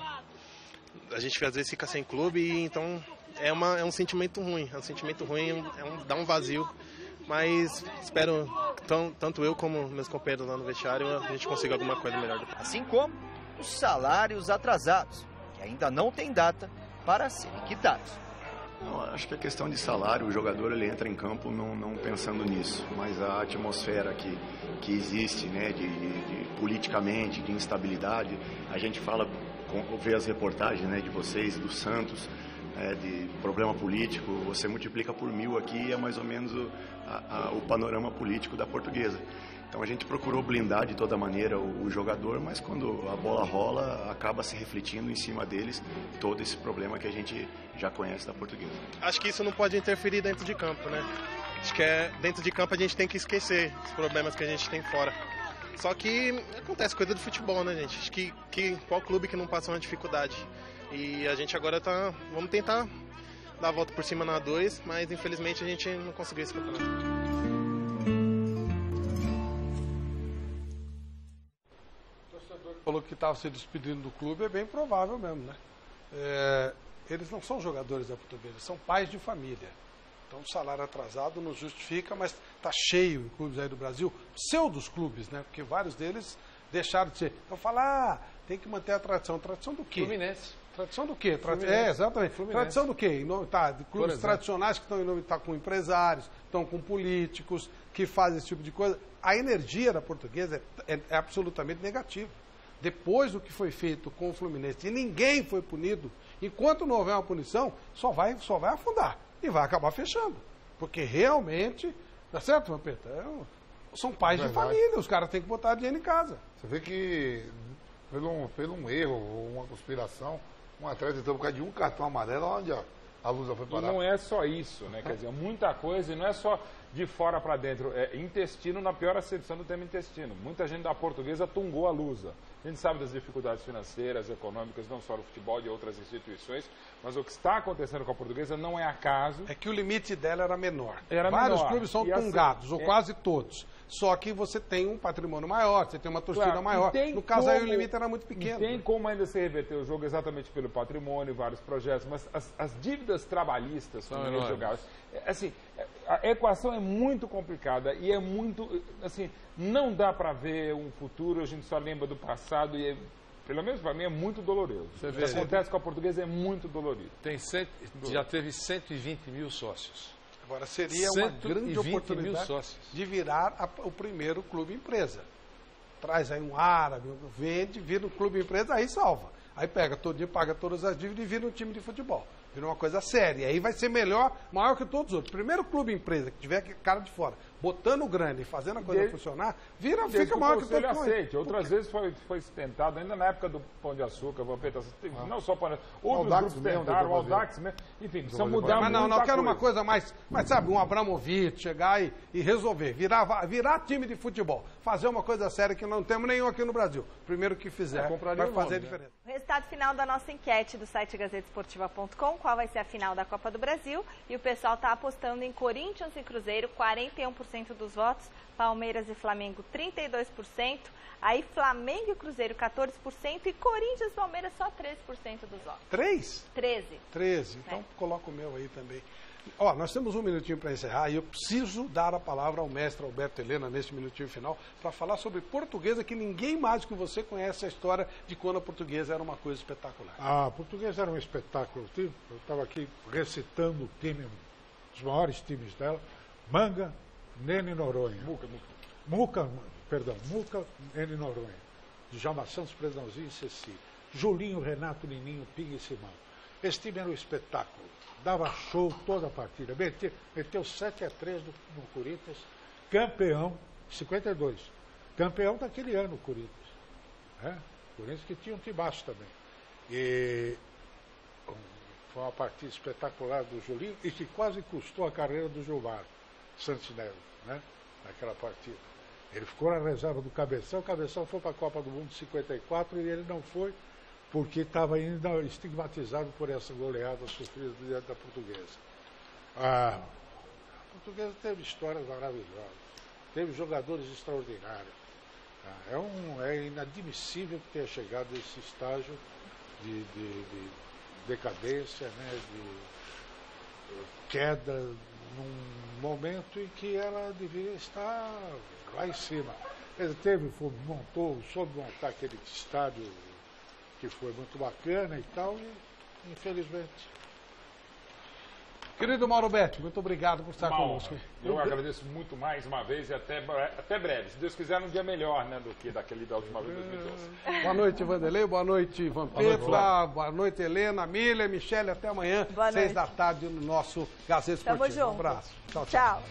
A gente às vezes fica sem clube, então é um sentimento ruim. É um sentimento ruim, dá um vazio. Mas espero, tanto eu como meus companheiros lá no vestiário, a gente consiga alguma coisa melhor. Assim como os salários atrasados, que ainda não tem data para serem quitados. Não, acho que a questão de salário, o jogador ele entra em campo não pensando nisso, mas a atmosfera que existe, né, de politicamente, de instabilidade, a gente fala, vê as reportagens, né, de vocês, do Santos, de problema político, você multiplica por 1000 aqui, é mais ou menos o panorama político da Portuguesa. Então a gente procurou blindar de toda maneira o jogador, mas quando a bola rola, acaba se refletindo em cima deles todo esse problema que a gente já conhece da Portuguesa. Acho que isso não pode interferir dentro de campo, né? Acho que dentro de campo a gente tem que esquecer os problemas que a gente tem fora. Só que acontece coisa do futebol, né, gente? Acho que qual clube que não passa uma dificuldade? E a gente agora vamos tentar dar a volta por cima na 2, mas infelizmente a gente não conseguiu esse campeonato. Falou que estava se despedindo do clube, é bem provável mesmo, né? Eles não são jogadores da Portuguesa, são pais de família. Então o salário atrasado não justifica, mas está cheio em clubes aí do Brasil, pseudos clubes, né? Porque vários deles deixaram de ser. Então fala, tem que manter a tradição. Tradição do quê? Fluminense. Tradição do quê? Fluminense. Exatamente. Fluminense. Tradição do quê? De clubes tradicionais que estão em nome, tá com empresários, estão com políticos, que fazem esse tipo de coisa. A energia da Portuguesa é absolutamente negativa. Depois do que foi feito com o Fluminense, e ninguém foi punido, enquanto não houver uma punição, só vai afundar e vai acabar fechando. Porque realmente, tá certo, Vampeta? São pais de família, os caras têm que botar dinheiro em casa. Você vê que, pelo um erro ou uma conspiração, um atleta entrou por causa de um cartão amarelo, onde a luta foi parar. E não é só isso, né? Quer dizer, muita coisa, e não é só de fora para dentro. Intestino, na pior acepção do termo intestino. Muita gente da Portuguesa tungou a lusa. A gente sabe das dificuldades financeiras, econômicas, não só do futebol, de outras instituições, mas o que está acontecendo com a Portuguesa não é acaso. É que o limite dela era menor. Vários menor. Clubes são tungados, ou quase todos. Só que você tem um patrimônio maior, você tem uma torcida maior. No caso aí o limite era muito pequeno. Tem como ainda se reverter o jogo exatamente pelo patrimônio, vários projetos, mas as dívidas trabalhistas são jogadas. Assim, a equação é muito complicada e é muito, assim, não dá para ver um futuro, a gente só lembra do passado e pelo menos para mim é muito doloroso. O que acontece com a Portuguesa é muito dolorido. Já teve 120 mil sócios. Agora seria uma grande oportunidade de virar o primeiro clube empresa. Traz aí um árabe, vende, vira um clube empresa, aí salva. Aí pega todo dia, paga todas as dívidas e vira um time de futebol. Vira uma coisa séria. Aí vai ser maior que todos os outros. Primeiro clube empresa que tiver cara de fora, botando grana e fazendo a coisa funcionar, fica maior que todos os outros. Outras vezes foi tentado, ainda na época do Pão de Açúcar, não só Pão de Açúcar, outros grupos tentaram, o Audax mesmo. Enfim, precisa mudar muito. Mas não, quero uma coisa mais, sabe, um Abramovich chegar e resolver, virar time de futebol, fazer uma coisa séria que não temos nenhum aqui no Brasil. Primeiro que fizer, vai fazer diferença. O resultado final da nossa enquete do site gazetesportiva.com, qual vai ser a final da Copa do Brasil, e o pessoal está apostando em Corinthians e Cruzeiro, 41% dos votos, Palmeiras e Flamengo 32%, aí Flamengo e Cruzeiro 14% e Corinthians e Palmeiras só 13% dos votos. 3? 13. Então coloca o meu aí também. Ó, nós temos um minutinho para encerrar e eu preciso dar a palavra ao mestre Alberto Helena neste minutinho final para falar sobre Portuguesa, que ninguém mais que você conhece a história de quando a Portuguesa era uma coisa espetacular. A Portuguesa era um espetáculo. Eu estava aqui recitando o time, os maiores times dela: Manga, Nene Noronha. Muca, Nene Noronha. Djalma Santos, Presnãozinho e Ceci. Julinho, Renato, Nininho, Pinga e Simão. Esse time era um espetáculo. Dava show toda a partida. Meteu 7-3 no Corinthians. Campeão, 52. Campeão daquele ano, o Corinthians. O Corinthians que tinha um timaço também. E foi uma partida espetacular do Julinho e que quase custou a carreira do Gilmar Santinelli, naquela partida. Ele ficou na reserva do Cabeção, o Cabeção foi para a Copa do Mundo de 54 e ele não foi porque estava ainda estigmatizado por essa goleada sofrida diante da Portuguesa. A Portuguesa teve histórias maravilhosas, teve jogadores extraordinários. É inadmissível que tenha chegado a esse estágio de decadência, de queda, num momento em que ela deveria estar lá em cima. Ele soube montar aquele estádio que foi muito bacana e tal, e infelizmente. Querido Mauro Betti, muito obrigado por estar conosco. Eu agradeço muito mais uma vez e até breve. Se Deus quiser, num dia melhor, do que daquele da última vez, 2012. Boa noite, Vanderlei. Boa noite, Vampeta. Boa noite, Helena, Mília, Michele. Até amanhã, 6 da tarde, no nosso Gazeta Esportiva. Tamo junto. Um abraço. Tchau.